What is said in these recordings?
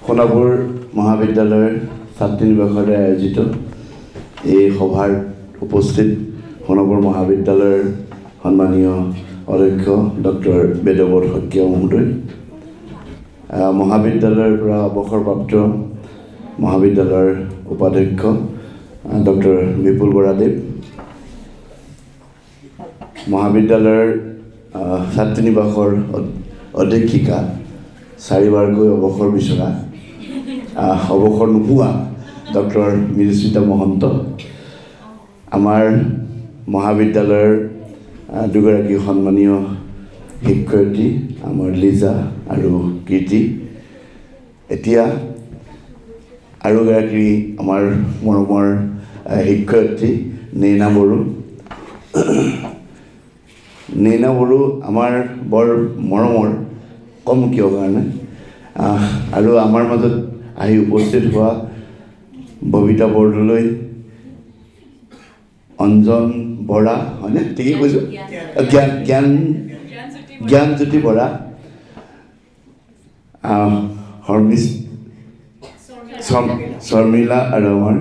সোণাপুৰ মহাবিদ্যালয়ৰ ছাত্ৰী নিবাসৰে আয়োজিত এই সভাৰ উপস্থিত সোণাপুৰ মহাবিদ্যালয়ৰ সন্মানীয় অধ্যক্ষ ডক্টৰ বেদব্ৰত শইকীয়া মহোদয়, মহাবিদ্যালয়ৰ পৰা অৱসৰপ্ৰাপ্ত মহাবিদ্যালয়ৰ উপাধ্যক্ষ ডক্টৰ বিপুল বৰাদেৱ, মহাবিদ্যালয়ৰ ছাত্ৰী নিবাসৰ অধ্যক্ষিকা, 4 বাৰকৈ অৱসৰ বিচৰা অৱসৰ নোপোৱা ডক্টৰ মৃদুস্মিতা মহন্ত, আমাৰ মহাবিদ্যালয়ৰ দুগৰাকী সন্মানীয় শিক্ষয়িত্ৰী, আমাৰ লিজা আৰু কীৰ্তি, এতিয়া আৰু এগৰাকী আমাৰ মৰমৰ শিক্ষয়িত্ৰী নৈনা বড়ো। নৈনা বড়ো আমাৰ বৰ মৰমৰ, কম কিয় কাৰণে, আৰু আমাৰ মাজত আহি উপস্থিত হোৱা ববিতা বৰদলৈ, অঞ্জন বৰা, হয়নে? ঠিকেই কৈছোঁ? জ্ঞানজ্যোতি বৰা, শৰ্মিলা আৰু আমাৰ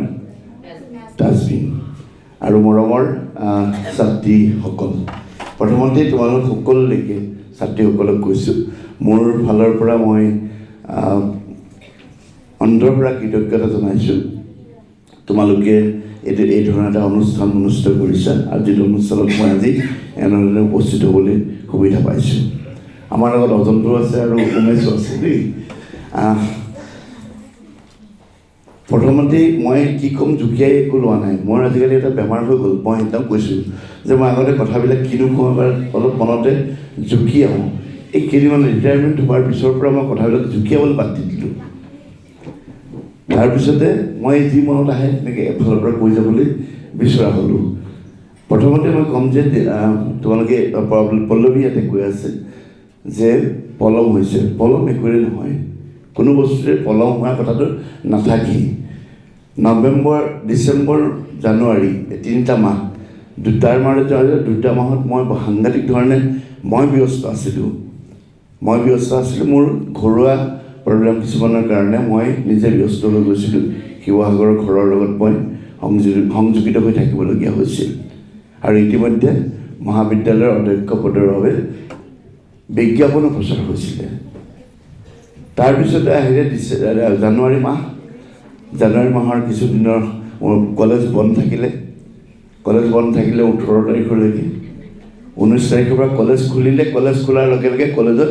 তাজবিন আৰু মৰমৰ ছাত্ৰীসকল, প্ৰথমতে তোমালোক সকলোলৈকে ছাত্ৰীসকলক কৈছোঁ, মোৰ ফালৰ পৰা মই অন্তৰৰ পৰা কৃতজ্ঞতা জনাইছোঁ। তোমালোকে এই ধৰণৰ এটা অনুষ্ঠান অনুষ্ঠিত কৰিছা, আৰু যিটো অনুষ্ঠানত মই আজি এনেধৰণে উপস্থিত হ'বলৈ সুবিধা পাইছোঁ। আমাৰ লগত অজন্তো আছে আৰু উমেশো আছে দেই। প্ৰথমতেই মই কি ক'ম জুকিয়াই একো লোৱা নাই, মোৰ আজিকালি এটা বেমাৰ হৈ গ'ল। মই একদম কৈছোঁ যে মই আগতে কথাবিলাক কিনো কওঁ, এবাৰ অলপ মনতে জুকি আহোঁ। এই কেইদিনমান ৰিটায়াৰমেণ্ট হোৱাৰ পিছৰ পৰা মই কথাবিলাক জুকিয়াবলৈ বাদ দি দিলোঁ। তাৰপিছতে মই যি মনত আহে তেনেকৈ এফালৰ পৰা কৈ যাবলৈ বিচৰা হ'লোঁ। প্ৰথমতে মই ক'ম যে তোমালোকে পল্লৱী ইয়াতে কৈ আছে যে পলম হৈছে, পলম একোৱেই নহয়, কোনো বস্তুৰে পলম হোৱাৰ কথাটো নাথাকেই। নৱেম্বৰ, ডিচেম্বৰ, জানুৱাৰী, 3টা মাহ, দুটা মাহত মই সাংঘাতিক ধৰণে মই ব্যস্ত আছিলোঁ। মোৰ ঘৰুৱা প্ৰব্লেম কিছুমানৰ কাৰণে মই নিজে ব্যস্ত হৈ গৈছিলোঁ। শিৱসাগৰৰ ঘৰৰ লগত মই সংযোজিত হৈ থাকিবলগীয়া হৈছিল। আৰু ইতিমধ্যে মহাবিদ্যালয়ৰ অধ্যক্ষ পদৰ বাবে বিজ্ঞাপনো প্ৰচাৰ হৈছিলে। তাৰপিছতে আহিলে জানুৱাৰী মাহৰ কিছুদিনৰ মোৰ কলেজ বন্ধ থাকিলে 18 তাৰিখলৈকে। 19 তাৰিখৰ পৰা কলেজ খুলিলে, কলেজ খোলাৰ লগে লগে কলেজত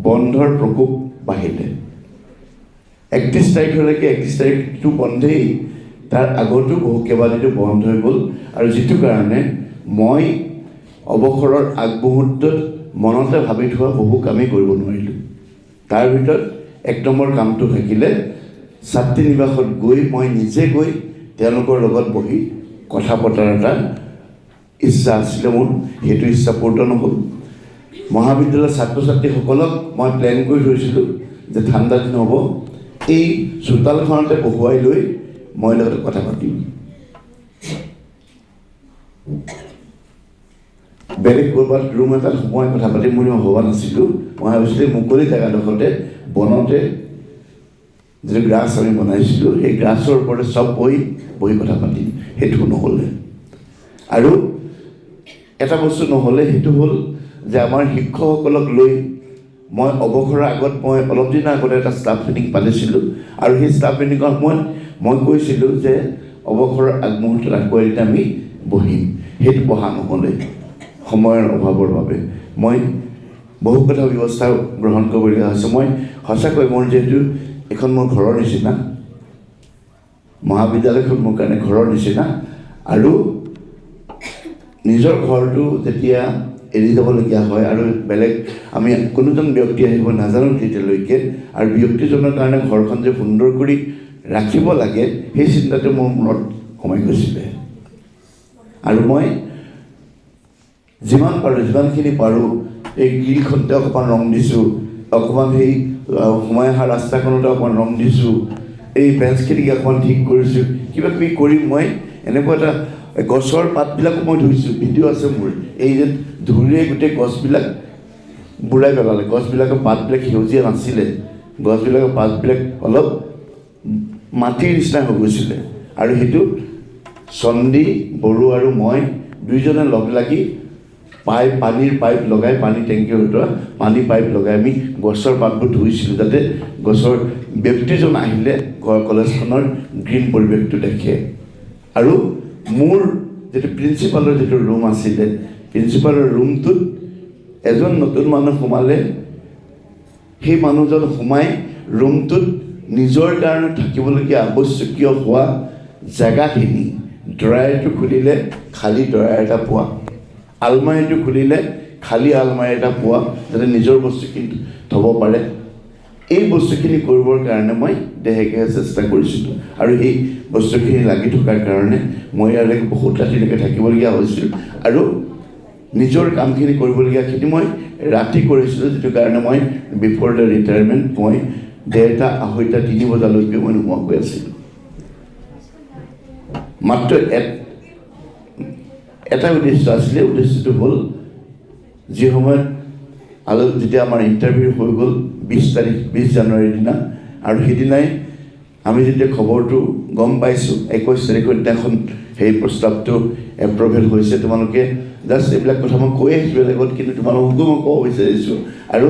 বন্ধৰ প্ৰকোপ বাঢ়িলে। 31 তাৰিখলৈকে, 31 তাৰিখটো বন্ধেই, তাৰ আগতো কেইবাদিনো বন্ধ হৈ গ'ল। আৰু যিটো কাৰণে মই অৱসৰৰ আগমুহূৰ্তত মনতে ভাবি থোৱা বহু কামেই কৰিব নোৱাৰিলোঁ। তাৰ ভিতৰত 1 নম্বৰ কামটো থাকিলে ছাত্ৰী নিবাসত গৈ মই নিজে গৈ তেওঁলোকৰ লগত বহি কথা পতাৰ এটা ইচ্ছা আছিলে মোৰ, সেইটো ইচ্ছা পূৰ্ণ নহ'ল। মহাবিদ্যালয়ৰ ছাত্ৰ ছাত্ৰীসকলক মই প্লেন কৰি থৈছিলোঁ যে ঠাণ্ডা দিন হ'ব, এই চোতালখনতে বহুৱাই লৈ মই লগতে কথা পাতিম। বেলেগ ক'ৰবাত ৰুম এটাত সোমাই কথা পাতিম বুলি মই ভবা নাছিলোঁ। মই ভাবিছিলোঁ মুকলি জেগাডোখৰতে বনতে যিটো গ্ৰাছ আমি বনাইছিলোঁ, সেই গ্ৰাছৰ ওপৰতে চব বহি কথা পাতিম। সেইটো নহ'লে, আৰু এটা বস্তু নহ'লে, সেইটো হ'ল যে আমাৰ শিক্ষকসকলক লৈ মই অৱসৰৰ আগত মই অলপ দিনৰ আগতে এটা ষ্টাফ মিটিং পাতিছিলোঁ। আৰু সেই ষ্টাফ মিটিঙৰ সময়ত মই কৈছিলোঁ যে অৱসৰৰ আগমুহূৰ্তত আকৌ এদিন আমি বহিম। সেইটো বহা নহ'লে সময়ৰ অভাৱৰ বাবে মই বহু কথা ব্যৱস্থা গ্ৰহণ কৰিবলগীয়া হৈছে। মই সঁচাকৈ মোৰ যিহেতু এখন মোৰ ঘৰৰ নিচিনা, মহাবিদ্যালয়খন মোৰ কাৰণে ঘৰৰ নিচিনা, আৰু নিজৰ ঘৰটো যেতিয়া এৰি যাবলগীয়া হয় আৰু বেলেগ আমি কোনোজন ব্যক্তি আহিব নাজানো তেতিয়ালৈকে, আৰু ব্যক্তিজনৰ কাৰণে ঘৰখন যে সুন্দৰ কৰি ৰাখিব লাগে সেই চিন্তাটো মোৰ মনত সোমাই গৈছিলে। আৰু মই যিমানখিনি পাৰোঁ এই গ্ৰিলখনতে অকণমান ৰং দিছোঁ, অকণমান সেই সোমাই অহা ৰাস্তাখনতে অকণমান ৰং দিছোঁ, এই বেঞ্চখিনিক অকণমান ঠিক কৰিছোঁ, কিবা কিবি কৰি মই এনেকুৱা এটা গছৰ পাতবিলাকো মই ধুইছোঁ, ভিডিঅ' আছে মোৰ। এই যে ধূলিৰে গোটেই গছবিলাক বুঢ়াই পেলালে, গছবিলাকৰ পাতবিলাক সেউজীয়া নাছিলে, গছবিলাকৰ পাতবিলাক অলপ মাটিৰ নিচিনা হৈ গৈছিলে আৰু সেইটো চন্দী বড়ো আৰু মই দুইজনে লগ লাগি পানীৰ পাইপ লগাই পানী টেংকিৰ ভিতৰত পানী পাইপ লগাই আমি গছৰ পাতবোৰ ধুইছিলোঁ যাতে গছৰ ব্যক্তিজন আহিলে কলেজখনৰ গ্ৰীণ পৰিৱেশটো দেখে আৰু মোৰ যিটো প্ৰিন্সিপালৰ যিটো ৰুম আছিলে প্ৰিন্সিপালৰ ৰুমটোত এজন নতুন মানুহ সোমালে সেই মানুহজন সোমাই ৰুমটোত নিজৰ কাৰণে থাকিবলগীয়া আৱশ্যকীয় হোৱা জেগাখিনি ড্ৰয়াৰটো খুলিলে খালী ড্ৰয়াৰ এটা পোৱা আলমাৰীটো খুলিলে খালী আলমাৰী এটা পোৱা যাতে নিজৰ বস্তুখিনি থ'ব পাৰে এই বস্তুখিনি কৰিবৰ কাৰণে মই দেহেকে চেষ্টা কৰিছিলোঁ আৰু এই বস্তুখিনি লাগি থকাৰ কাৰণে মই ইয়ালৈকে বহুত ৰাতিলৈকে থাকিবলগীয়া হৈছিল আৰু নিজৰ কামখিনি কৰিবলগীয়াখিনি মই ৰাতি কৰিছিলোঁ যিটো কাৰণে মই বিফৰ দ্য ৰিটায়াৰমেণ্ট মই 1:30, 2:30, 3 বজালৈকে মই নোহোৱাকৈ আছিলোঁ মাত্ৰ এটা উদ্দেশ্য আছিলে উদ্দেশ্যটো হ'ল যি সময়ত যেতিয়া আমাৰ ইণ্টাৰভিউ হৈ গ'ল 20 জানুৱাৰীৰ দিনা আৰু সেইদিনাই আমি যেতিয়া খবৰটো গম পাইছোঁ 21 তাৰিখৰ দিনাখন সেই প্ৰস্তাৱটো এপ্ৰুভেল হৈছে তোমালোকে জাষ্ট এইবিলাক কথা মই কৈ আহিছোঁ বেলেগত কিন্তু তোমালোককো মই ক'ব বিচাৰিছোঁ আৰু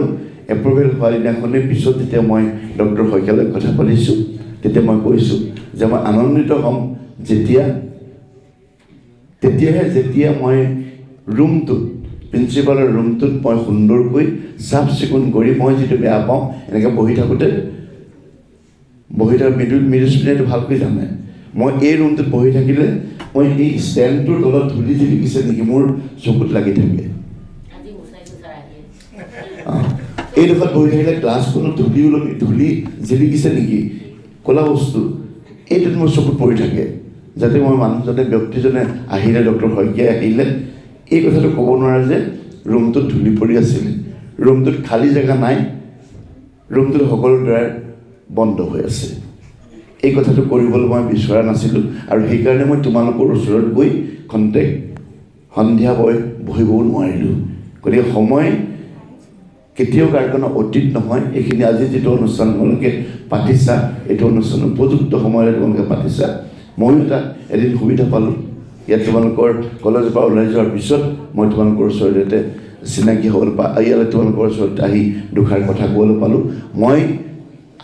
এপ্ৰুভেল হোৱাৰ দিনাখনেই পিছত যেতিয়া মই ডক্টৰ শইকীয়াৰ লগত কথা পাতিছোঁ তেতিয়া মই কৈছোঁ যে মই আনন্দিত হ'ম যেতিয়া মই ৰুমটোত প্ৰিন্সিপালৰ ৰুমটোত মই সুন্দৰকৈ চাফ চিকুণ কৰি মই যিটো বেয়া পাওঁ এনেকৈ বহি থাকোঁতে মৃদুস্মিতাইটো ভালকৈ জানে মই এই ৰুমটোত বহি থাকিলে মই এই ষ্টেণ্ডটোৰ তলত ধূলি জিলিকিছে নেকি মোৰ চকুত লাগি থাকে এইডোখৰত বহি থাকিলে গ্লাছখনত ধূলি জিলিকিছে নেকি ক'লা বস্তু এইটোত মোৰ চকুত পৰি থাকে যাতে মই মানুহজনে ব্যক্তিজনে আহিলে ডক্টৰ শইকীয়াই আহিলে এই কথাটো ক'ব নোৱাৰে যে ৰুমটোত ধূলি পৰি আছিলে ৰুমটোত খালী জেগা নাই ৰুমটোত সকলো ড্ৰয়াৰ বন্ধ হৈ আছে এই কথাটো কৰিবলৈ মই বিচৰা নাছিলোঁ আৰু সেইকাৰণে মই তোমালোকৰ ওচৰত গৈ খন্তেক সন্ধিয়া বহিবও নোৱাৰিলোঁ গতিকে সময় কেতিয়াও কাৰ কাৰণে অতীত নহয় এইখিনি আজি যিটো অনুষ্ঠান তোমালোকে পাতিছা এইটো অনুষ্ঠান উপযুক্ত সময়তে তোমালোকে পাতিছা ময়ো এদিন সুবিধা পালোঁ ইয়াত তোমালোকৰ কলেজৰ পৰা ওলাই যোৱাৰ পিছত মই তোমালোকৰ ওচৰতে চিনাকি হ'বলৈ ইয়ালৈ তোমালোকৰ ওচৰত আহি দুষাৰ কথা ক'বলৈ পালোঁ মই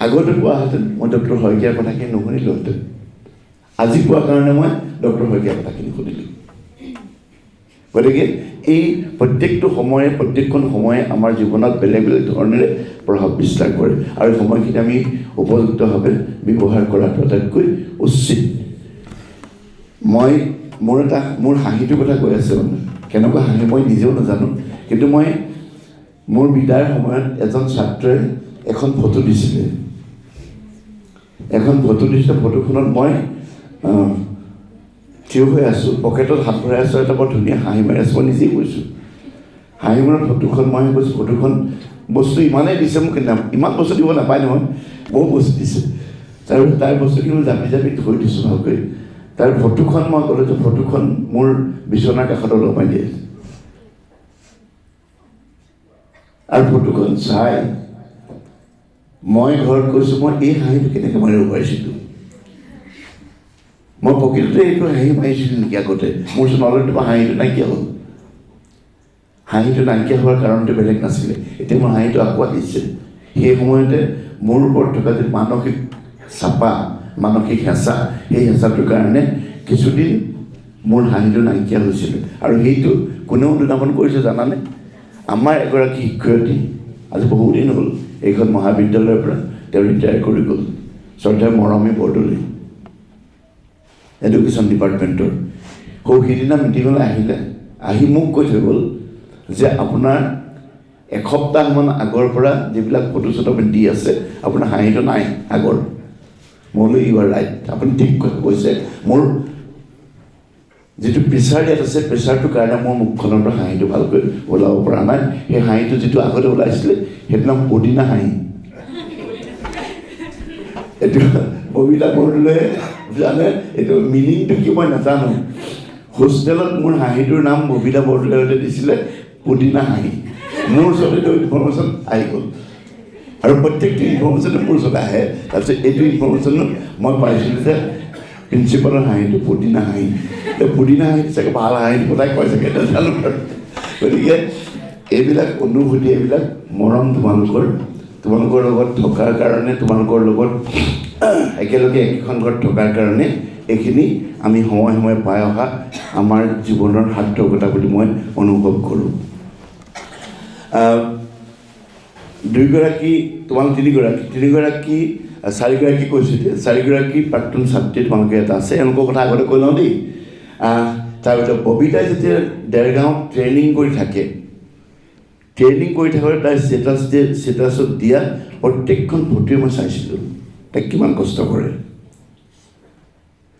আগতে কোৱাহেঁতেন মই ডক্টৰ শইকীয়াৰ কথাখিনি নুশুনিলোহেঁতেন আজি কোৱাৰ কাৰণে মই ডক্টৰ শইকীয়াৰ কথাখিনি শুনিলোঁ গতিকে এই প্ৰত্যেকখন সময়ে আমাৰ জীৱনত বেলেগ বেলেগ ধৰণেৰে প্ৰভাৱ বিস্তাৰ কৰে আৰু সময়খিনি আমি উপযুক্তভাৱে ব্যৱহাৰ কৰাটো আটাইতকৈ উচিত মোৰ হাঁহিটোৰ কথা কৈ আছে মানে কেনেকুৱা হাঁহি মই নিজেও নাজানো কিন্তু মই মোৰ বিদায়ৰ সময়ত এজন ছাত্ৰই এখন ফটো দিছিলে ফটোখনত মই থিয় হৈ আছোঁ পকেটত হাত ভৰাই আছোঁ এটা বৰ ধুনীয়া হাঁহি মাৰি আছোঁ মই নিজেই কৈছোঁ হাঁহি মৰাৰ ফটোখন মই কৈছোঁ ফটোখন বস্তু ইমানেই দিছে মোক ইমান বস্তু দিব নাপায় নহয় বহু বস্তু দিছে তাৰপিছত তাৰ বস্তুখিনি মই জাপি থৈ দিছোঁ ভালকৈ তাৰ ফটোখন মই ক'লোঁ যে ফটোখন মোৰ বিচনাৰ কাষত ওলমাই দিয়ে আৰু ফটোখন চাই মই ঘৰত কৈছোঁ মই এই হাঁহিটো কেনেকৈ মাৰিব পাৰিছিলোঁ মই প্ৰকৃততে এইটো হাঁহি মাৰিছিলোঁ নেকি আগতে মোৰ নলেজৰ পৰা হাঁহিটো নাইকিয়া হ'ল হাঁহিটো নাইকিয়া হোৱাৰ কাৰণটো বেলেগ নাছিলে এতিয়া মোৰ হাঁহিটো আকৌ আহিছে সেই সময়তে মোৰ ওপৰত থকা যে মানসিক হেঁচা সেই হেঁচাটোৰ কাৰণে কিছুদিন মোৰ হাঁহিটো নাইকিয়া হৈছিলে আৰু সেইটো কোনেও অনুধাৱন কৰিছে জানানে আমাৰ এগৰাকী শিক্ষয়িত্ৰী আজি বহুদিন হ'ল এইখন মহাবিদ্যালয়ৰ পৰা তেওঁ ৰিটায়াৰ কৰি গ'ল শ্ৰদ্ধা মৰমী বৰদলৈ এডুকেশ্যন ডিপাৰ্টমেণ্টৰ সিদিনা মিটিঙলৈ আহি মোক কৈ থৈ গ'ল যে আপোনাৰ এসপ্তাহমান আগৰ পৰা যিবিলাক ফটো চটো আপুনি দি আছে আপোনাৰ হাঁহিটো নাই আগৰ মই বোলো ইউ আৰ ৰাইট আপুনি ঠিক কৈছে মোৰ যিটো প্ৰেছাৰ ইয়াত আছে প্ৰেছাৰটোৰ কাৰণে মোৰ মুখখনৰ পৰা হাঁহিটো ভালকৈ ওলাব পৰা নাই সেই হাঁহিটো যিটো আগতে ওলাইছিলে সেইটো নাম পদিনা হাঁহি এইটো ববিতা বৰদলৈয়ে জানে এইটো মিনিংটো কি মই নাজানো হোষ্টেলত মোৰ হাঁহিটোৰ নাম ববিতা বৰদলৈয়ে দিছিলে পদিনা হাঁহি মোৰ ওচৰত এইটো ইনফৰ্মেশ্যন আহি গ'ল আৰু প্ৰত্যেকটো ইনফৰ্মেশ্যনে মোৰ ওচৰত আহে। তাৰপিছত এইটো ইনফৰ্মেশ্যন মই পাইছিলোঁ যে প্ৰিন্সিপালৰ হাঁহিটো পুদিনা হাঁহি, পুদিনা হাঁহিটো চাগে ভাল হাঁহি সদায় কয় চাগে নাজানো আৰু। গতিকে এইবিলাক অনুভূতি, এইবিলাক মৰম তোমালোকৰ লগত থকাৰ কাৰণে, তোমালোকৰ লগত একেলগে একেখন ঘৰত থকাৰ কাৰণে এইখিনি আমি সময়ে সময়ে পাই অহা আমাৰ জীৱনৰ সাৰ্থকতা বুলি মই অনুভৱ কৰোঁ। তোমালোক তিনিগৰাকী 4গৰাকী কৈছোঁ যে 4গৰাকী প্ৰাক্তন ছাত্ৰী তোমালোকে এটা আছে, এওঁলোকৰ কথা আগতে কৈ লওঁ দেই। তাৰপিছত ববিতাই যেতিয়া দেৰগাঁৱত ট্ৰেইনিং কৰি থাকোঁতে তাই ষ্টেটাছত দিয়া প্ৰত্যেকখন ফটোৱে মই চাইছিলোঁ, তাইক কিমান কষ্ট কৰে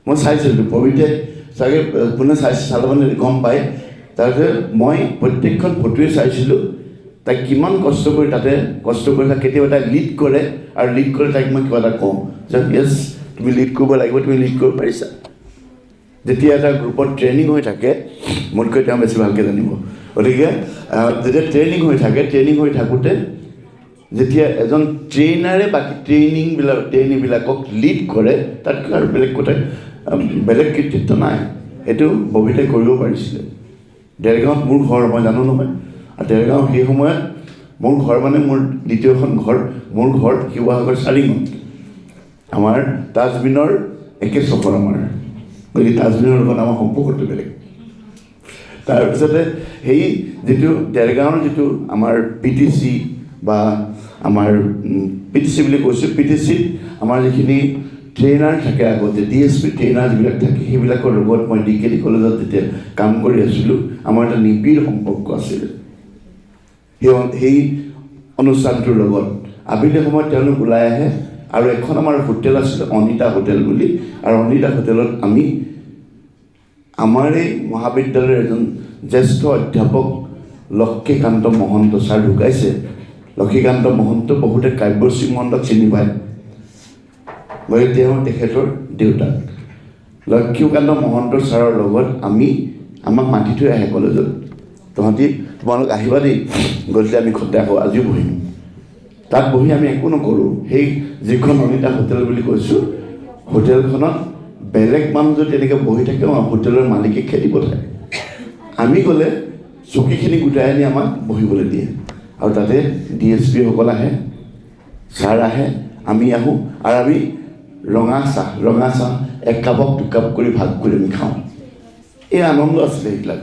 মই চাইছিলোঁ। ববিতাই চাগে কোনে চালে মানে গম পায়। তাৰপিছত মই প্ৰত্যেকখন ফটোৱে চাইছিলোঁ তাইক কিমান কষ্ট কৰি তাতে কষ্ট কৰি কেতিয়াবা তাই লিড কৰে, আৰু লিড কৰি তাইক মই কিবা এটা কওঁ যে য়েছ তুমি লিড কৰিব লাগিব, তুমি লিড কৰিব পাৰিছা। যেতিয়া এটা গ্ৰুপত ট্ৰেইনিং হৈ থাকে, মোতকৈ তেওঁ বেছি ভালকৈ জানিব। গতিকে যেতিয়া ট্ৰেইনিং হৈ থাকোঁতে যেতিয়া এজন ট্ৰেইনাৰে বাকী ট্ৰেইনীবিলাকক লিড কৰে, তাতকৈ আৰু বেলেগ কৃতিত্ব নাই। এইটো ববিতাই কৰিব পাৰিছিলে। দেৰগাঁৱত মোৰ ঘৰ, মই জানো নহয়। আৰু দেৰগাঁও সেই সময়ত মোৰ ঘৰ মানে মোৰ দ্বিতীয়খন ঘৰ, মোৰ ঘৰ শিৱসাগৰ 4 আমাৰ ডাষ্টবিনৰ একে চহৰ আমাৰ। গতিকে ডাষ্টবিনৰ লগত আমাৰ সম্পৰ্কটো বেলেগ। তাৰপিছতে সেই যিটো দেৰগাঁৱৰ যিটো আমাৰ PTC বা আমাৰ PTC বুলি কৈছোঁ, PTCত আমাৰ যিখিনি ট্ৰেইনাৰ থাকে, আগতে DSP ট্ৰেইনাৰ যিবিলাক থাকে, সেইবিলাকৰ লগত মই DKD কলেজত যেতিয়া কাম কৰি আছিলোঁ, আমাৰ এটা নিবিড় সম্পৰ্ক আছিলে। সেই অনুষ্ঠানটোৰ লগত আবেলি সময়ত তেওঁলোক ওলাই আহে, আৰু এখন আমাৰ হোটেল আছিলে অনিতা হোটেল বুলি, আৰু অনিতা হোটেলত আমি আমাৰ এই মহাবিদ্যালয়ৰ এজন জ্যেষ্ঠ অধ্যাপক লক্ষীকান্ত মহন্ত ছাৰ ঢুকাইছে। লক্ষীকান্ত মহন্ত বহুতে কাব্যশ্ৰী মহন্তক চিনি পায়, গতিকে তেওঁ তেখেতৰ দেউতাক। লক্ষীকান্ত মহন্ত ছাৰৰ লগত আমাক মাতি থৈ আহে কলেজত, তোমালোক আহিবা দেই, গতিকে আমি ঘৰতে আকৌ আজিও বহিম। তাত বহি আমি একো নকৰোঁ। সেই যিখন অনিতা হোটেল বুলি কৈছোঁ, হোটেলখনত বেলেগ মানুহ যদি তেনেকৈ বহি থাকে, হোটেলৰ মালিকে খেদি পঠায়। আমি গ'লে চকীখিনি গোটাই আনি আমাক বহিবলৈ দিয়ে, আৰু তাতে DSP সকল আহে, ছাৰ আহে, আমি আহোঁ, আৰু আমি ৰঙা চাহ 1 কাপক 2 কাপ কৰি ভাগ কৰি আমি খাওঁ। এই আনন্দ আছিলে সেইবিলাক।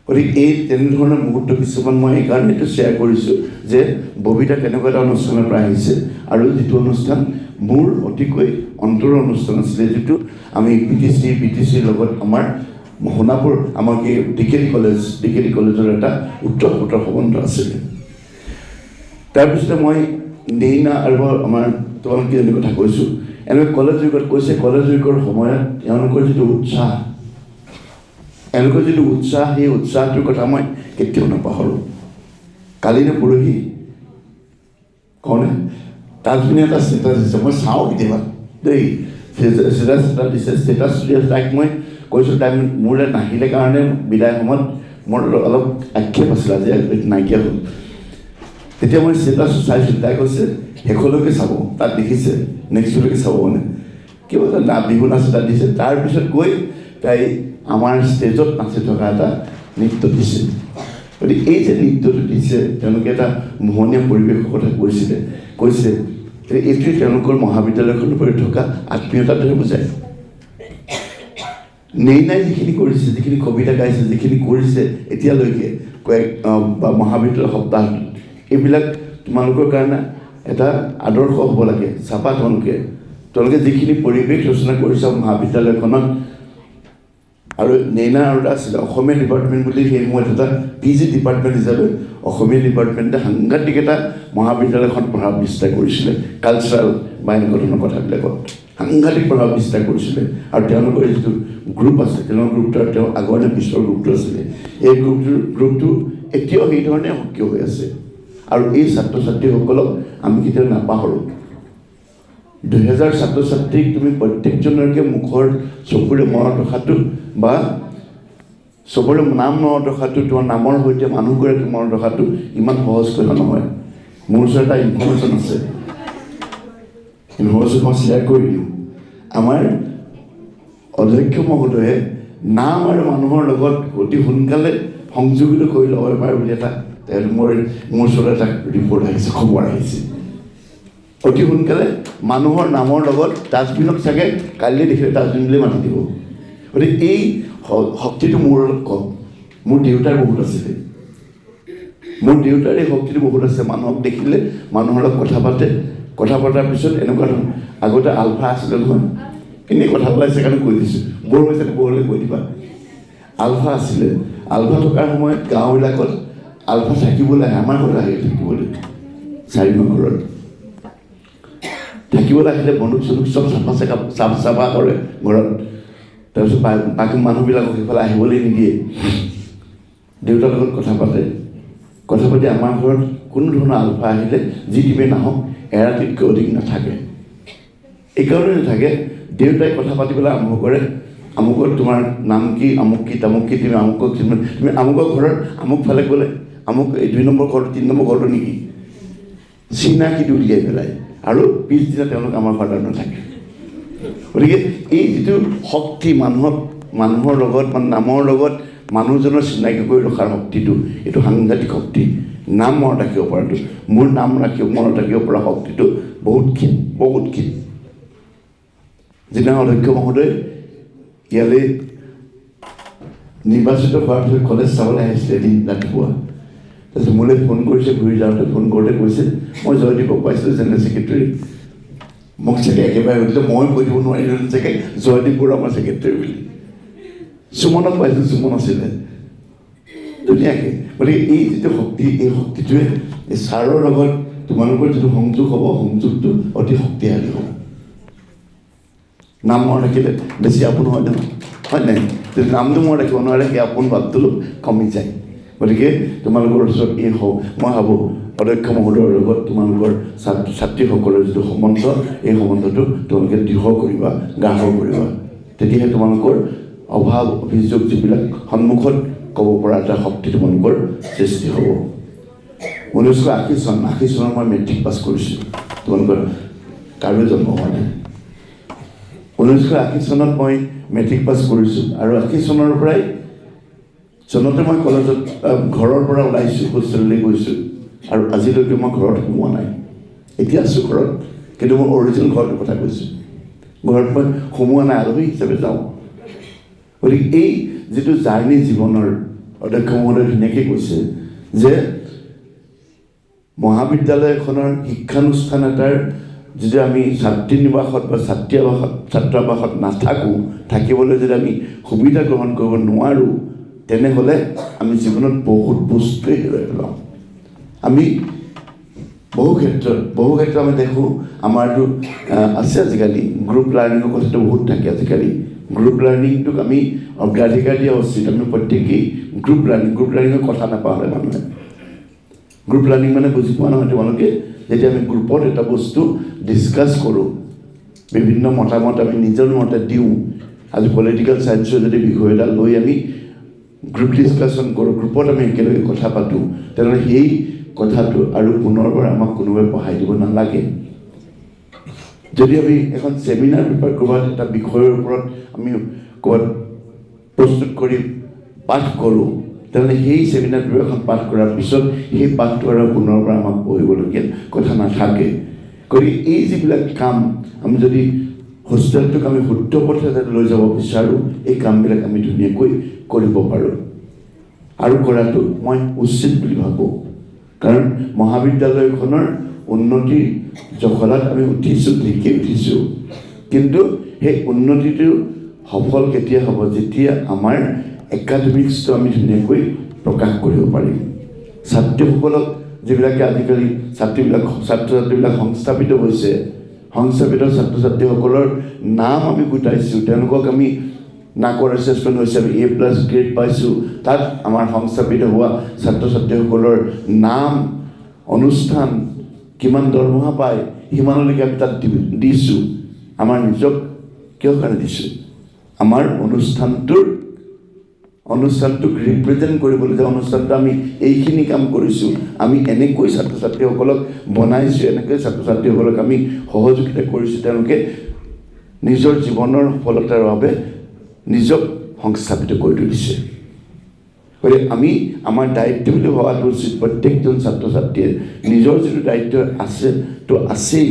গতিকে এই তেনেধৰণৰ মুহূৰ্ত কিছুমান মই এইকাৰণে এইটো শ্বেয়াৰ কৰিছোঁ যে ববিতা তেনেকুৱা এটা অনুষ্ঠানৰ পৰা আহিছে, আৰু যিটো অনুষ্ঠান মোৰ অতিকৈ অন্তৰৰ অনুষ্ঠান আছিলে, যিটো আমি PTCৰ লগত আমাৰ সোণাপুৰ আমাৰ কি DKD কলেজৰ এটা উত্তৰ সম্বন্ধ আছিলে। তাৰপিছতে মই নেইনা আৰু আমাৰ তোমালোকে এনে কথা কৈছোঁ, এনেকৈ কলেজ উইকত কৈছে, কলেজ উইকৰ সময়ত তেওঁলোকৰ যিটো উৎসাহ, সেই উৎসাহটোৰ কথা মই কেতিয়াও নাপাহৰোঁ। কালি নে পৰহি কওঁনে, তাজমিনে এটা ষ্টেটাছ দিছে, মই চাওঁ কেতিয়াবা দেই, ষ্টেটাছ এটা দিছে, ষ্টেটাছ দি তাইক মই কৈছোঁ, তাই মোলৈ নাহিলে কাৰণে বিদায় সময়ত মোৰ অলপ আক্ষেপ আছিলে, আজি নাইকিয়া হ'ল। তেতিয়া মই ষ্টেটাছ চাইছিলোঁ, তাই কৈছে শেষলৈকে চাব, তাত দেখিছে নেক্সটলৈকে চাব, মানে কিবা এটা বিহু নাচ এটা দিছে। তাৰপিছত গৈ তাই আমাৰ ষ্টেজত নাচি থকা এটা নৃত্য দিছে। গতিকে এই যে নৃত্যটো দিছে, তেওঁলোকে এটা মোহনীয়া পৰিৱেশৰ কথা কৈছে এইটোৱে তেওঁলোকৰ মহাবিদ্যালয়খনৰ পৰা থকা আত্মীয়তাটোহে বুজায়। নেইনাই যিখিনি কৰিছে, যিখিনি কবিতা গাইছে, যিখিনি কৰিছে এতিয়ালৈকে বা মহাবিদ্যালয় সপ্তাহটোত, এইবিলাক তোমালোকৰ কাৰণে এটা আদৰ্শ হ'ব লাগে। চাবা তোমালোকে যিখিনি পৰিৱেশ ৰচনা কৰিছা মহাবিদ্যালয়খনত, আৰু নেইনা আৰু এটা আছিলে অসমীয়া ডিপাৰ্টমেণ্ট বুলি, সেই সময়ত এটা PG ডিপাৰ্টমেণ্ট হিচাপে অসমীয়া ডিপাৰ্টমেণ্টে সাংঘাতিক এটা মহাবিদ্যালয়খন প্ৰভাৱ বিস্তাৰ কৰিছিলে, কালচাৰেল বা এনেকুৱা ধৰণৰ কথাবিলাকত সাংঘাতিক প্ৰভাৱ বিস্তাৰ কৰিছিলে। আৰু তেওঁলোকৰ যিটো গ্ৰুপ আছে, তেওঁলোকৰ গ্ৰুপটো তেওঁ আগৰ নে পিছৰ গ্ৰুপটো আছিলে, এই গ্ৰুপটো এতিয়াও সেইধৰণে সক্ৰিয় হৈ আছে। আৰু এই ছাত্ৰ ছাত্ৰীসকলক আমি কেতিয়াও নাপাহৰোঁ। 2000 ছাত্ৰ ছাত্ৰীক তুমি প্ৰত্যেকজনকে মুখৰ চকুৰে মনত ৰখাটো বা চবৰে নাম মনত ৰখাটো, তোমাৰ নামৰ সৈতে মানুহগৰাকীক মনত ৰখাটো ইমান সহজ কথা নহয়। মোৰ ওচৰত এটা ইনফৰ্মেশ্যন আছে, ইনফৰ্মেশ্যন মই শ্বেয়াৰ কৰি দিওঁ। আমাৰ অধ্যক্ষ মহোদয়ে নাম আৰু মানুহৰ লগত অতি সোনকালে সংযোগিত কৰি ল'ব পাৰে বুলি এটা মোৰ ওচৰত এটা ৰিপৰ্ট আহিছে, খবৰ আহিছে। অতি সোনকালে মানুহৰ নামৰ লগত ডাষ্টবিনক চাগে কাইলৈ দেখিলে ডাষ্টবিন বুলি মাতি দিব। গতিকে এই শক্তিটো মোৰ অলপ কম। মোৰ দেউতাৰ বহুত আছিলে, মোৰ দেউতাৰ এই শক্তিটো বহুত আছে। মানুহক দেখিলে মানুহৰ লগত কথা পাতে, কথা পতাৰ পিছত এনেকুৱা ধৰণৰ, আগতে আলফা আছিলে নহয়, এনেই কথা ওলাইছে কাৰণে কৈ দিছোঁ, বৰ হৈছে বৰলৈ কৈ দিবা। আলফা আছিলে, আলফা থকাৰ সময়ত গাঁওবিলাকত আলফা থাকিবলৈ আহে, আমাৰ ঘৰত আহে থাকিবলৈ, 4 নং ঘৰত থাকিবলৈ আহিলে বন্দুক চন্দুক চব চাফা কৰে ঘৰত। তাৰপিছত বাকী মানুহবিলাকক সেইফালে আহিবলৈ নিদিয়ে। দেউতাৰ লগত কথা পাতে, কথা পাতি আমাৰ ঘৰত কোনো ধৰণৰ আলফা আহিলে যি টিমে নাহক এৰাতিতকৈ অধিক নাথাকে। এইকাৰণে নাথাকে, দেউতাই কথা পাতিবলৈ আৰম্ভ কৰে, আমুকত তোমাৰ নাম কি, আমুক কি তামুক কি, তুমি আমুকক তুমি আমুকৰ ঘৰত আমুক ফালে গ'লে আমুক এই 2 নম্বৰ ঘৰটো 3 নম্বৰ ঘৰটো নেকি, চিনাকিটো উলিয়াই পেলাই, আৰু পিছদিনা তেওঁলোক আমাৰ ঘৰত নাথাকে। গতিকে এই যিটো শক্তি মানুহৰ লগত মানে নামৰ লগত মানুহজনৰ চিনাকি কৰি ৰখাৰ শক্তিটো, এইটো সাংঘাতিক শক্তি। নাম মনত ৰাখিব পৰাটো, মোৰ নাম মনত ৰাখিব পৰা শক্তিটো বহুতখিনি বহুতখিনি। যিদিনা অধ্যক্ষ মহোদয় ইয়ালৈ নিৰ্বাচিত হোৱাৰ পিছত কলেজ চাবলৈ আহিছিলে এদিন ৰাতিপুৱা, তাৰপিছত মোলৈ ফোন কৰিছে, ঘূৰি যাওঁতে ফোন কৰোঁতে কৈছে, মই জয়দীপক পাইছিলোঁ জেনেৰেল ছেক্ৰেটেৰী। মোক চাগে একেবাৰে সুধিলে, মই কৈ দিব নোৱাৰিলোঁ চাগে জয়দীপ বৰুৱা আমাৰ ছেক্ৰেটেৰী বুলি। সুমনক পাইছোঁ, সুমন আছিলে ধুনীয়াকৈ। গতিকে এই যিটো শক্তি, এই শক্তিটোৱে এই ছাৰৰ লগত তোমালোকৰ যিটো সংযোগ হ'ব, সংযোগটো অতি শক্তিশালী হ'ব। নাম মনত ৰাখিলে বেছি আপোন হয় নহয়, হয় নাই? যদি নামটো মনত ৰাখিব নোৱাৰে সেই আপোন ভাৱটো অলপ কমি যায়। গতিকে তোমালোকৰ ওচৰত এই মই ভাবোঁ অধ্যক্ষ মহোদয়ৰ লগত তোমালোকৰ ছাত্ৰীসকলৰ যিটো সম্বন্ধ, এই সম্বন্ধটো তোমালোকে দৃঢ় কৰিবা, গাঢ় কৰিবা। তেতিয়াহে তোমালোকৰ অভাৱ অভিযোগ যিবিলাক সন্মুখত ক'ব পৰা এটা শক্তি তোমালোকৰ সৃষ্টি হ'ব। 1980 চনত মই মেট্ৰিক পাছ কৰিছোঁ, তোমালোকৰ কাৰো জন্ম হোৱা নাই। 1980 চনত মই মেট্ৰিক পাছ কৰিছোঁ, আৰু 80 চনৰ পৰাই চনতে মই কলেজত ঘৰৰ পৰা ওলাইছোঁ, হোষ্টেললৈ গৈছোঁ, আৰু আজিলৈকে মই ঘৰত সোমোৱা নাই। এতিয়া আছোঁ ঘৰত, কিন্তু মই অৰিজিনেল ঘৰটোৰ কথা কৈছোঁ। ঘৰত মই সোমোৱা নাই, আলহী হিচাপে যাওঁ। গতিকে এই যিটো জাৰ্ণি জীৱনৰ, অধ্যক্ষ মহোদয়ে ধুনীয়াকৈ কৈছে যে মহাবিদ্যালয় এখনৰ শিক্ষানুষ্ঠান এটাৰ যদি আমি ছাত্ৰী নিবাসত বা ছাত্ৰাবাসত নাথাকোঁ, থাকিবলৈ যদি আমি সুবিধা গ্ৰহণ কৰিব নোৱাৰোঁ, তেনেহ'লে আমি জীৱনত বহুত বস্তুৱেই হেৰুৱাই পেলাওঁ। আমি বহু ক্ষেত্ৰত আমি দেখোঁ, আমাৰতো আছে আজিকালি গ্ৰুপ লাৰ্ণিঙৰ কথাটো বহুত থাকে আজিকালি। গ্ৰুপ লাৰ্ণিংটোক আমি অগ্ৰাধিকাৰ দিয়া উচিত। আমি প্ৰত্যেকেই গ্ৰুপ লাৰ্ণিঙৰ কথা নাপাহৰে মানুহে। গ্ৰুপ লাৰ্ণিং মানে বুজি পোৱা নহয় তোমালোকে, যেতিয়া আমি গ্ৰুপত এটা বস্তু ডিছকাছ কৰোঁ, বিভিন্ন মতামত আমি নিজৰ মতে দিওঁ। আজি পলিটিকেল চায়েন্সৰ যদি বিষয় এটা লৈ আমি গ্ৰুপ ডিছকাশ্যন কৰোঁ, গ্ৰুপত আমি একেলগে কথা পাতোঁ, তেনেহ'লে সেই কথাটো আৰু পুনৰবাৰ আমাক কোনোবাই পঢ়াই দিব নালাগে। যদি আমি এখন ছেমিনাৰ পেপাৰ ক'ৰবাত এটা বিষয়ৰ ওপৰত আমি ক'ৰবাত প্ৰস্তুত কৰি পাঠ কৰোঁ, তেনেহ'লে সেই ছেমিনাৰ পেপাৰখন পাঠ কৰাৰ পিছত সেই পাঠটো আৰু পুনৰবাৰ আমাক পঢ়িবলগীয়া কথা নাথাকে। গতিকে এই যিবিলাক কাম আমি যদি হোষ্টেলটোক আমি শুদ্ধ পথে লৈ যাব বিচাৰোঁ, এই কামবিলাক আমি ধুনীয়াকৈ কৰিব পাৰোঁ, আৰু কৰাটো মই উচিত বুলি ভাবোঁ। কাৰণ মহাবিদ্যালয়খনৰ উন্নতিৰ জখলাত আমি উঠিছোঁ, ঠিকেই উঠিছোঁ, কিন্তু সেই উন্নতিটো সফল কেতিয়া হ'ব, যেতিয়া আমাৰ একাডেমিক্সটো আমি ধুনীয়াকৈ প্ৰকাশ কৰিব পাৰিম। ছাত্ৰীসকলক যিবিলাকে আজিকালি ছাত্ৰ ছাত্ৰীবিলাক সংস্থাপিত হৈছে, সংস্থাপিত ছাত্ৰ ছাত্ৰীসকলৰ নাম আমি গোটাইছোঁ, তেওঁলোকক আমি নাকৰ এছেছমেণ্ট হৈছে, আমি A+ গ্ৰেড পাইছোঁ, তাত আমাৰ সংস্থাপিত হোৱা ছাত্ৰ ছাত্ৰীসকলৰ নাম, অনুষ্ঠান, কিমান দৰমহা পায়, সিমানলৈকে আমি তাত দিছোঁ। আমাৰ নিজক কিয় কাৰণে দিছোঁ? আমাৰ অনুষ্ঠানটোৰ অনুষ্ঠানটোক ৰিপ্ৰেজেণ্ট কৰিবলৈ যে অনুষ্ঠানটো আমি এইখিনি কাম কৰিছোঁ, আমি এনেকৈ ছাত্ৰ ছাত্ৰীসকলক বনাইছোঁ, এনেকৈ ছাত্ৰ ছাত্ৰীসকলক আমি সহযোগিতা কৰিছোঁ, তেওঁলোকে নিজৰ জীৱনৰ সফলতাৰ বাবে নিজক সংস্থাপিত কৰি তুলিছে। গতিকে আমি আমাৰ দায়িত্ব বুলি ভবাটো উচিত। প্ৰত্যেকজন ছাত্ৰ ছাত্ৰীয়ে নিজৰ যিটো দায়িত্ব আছে তো আছেই,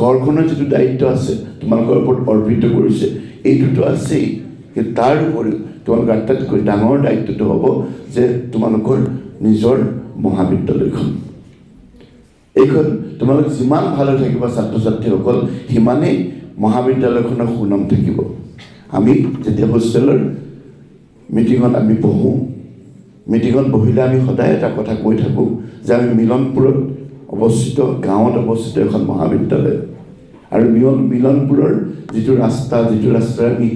ঘৰখনৰ যিটো দায়িত্ব আছে তোমালোকৰ ওপৰত অৰ্পিত কৰিছে এইটোতো আছেই, কিন্তু তাৰ উপৰিও তোমালোকৰ আটাইতকৈ ডাঙৰ দায়িত্বটো হ'ব যে তোমালোকৰ নিজৰ মহাবিদ্যালয়খন। এইখন তোমালোক যিমান ভাল হৈ থাকিব ছাত্ৰ ছাত্ৰীসকল, সিমানেই মহাবিদ্যালয়খনৰ সুনাম থাকিব। আমি যেতিয়া হোষ্টেলৰ মিটিঙত আমি বহোঁ, মিটিঙত বহিলে আমি সদায় এটা কথা কৈ থাকোঁ যে আমি মিলনপুৰত অৱস্থিত, গাঁৱত অৱস্থিত এখন মহাবিদ্যালয়। আৰু মিলনপুৰৰ যিটো ৰাস্তাৰে আমি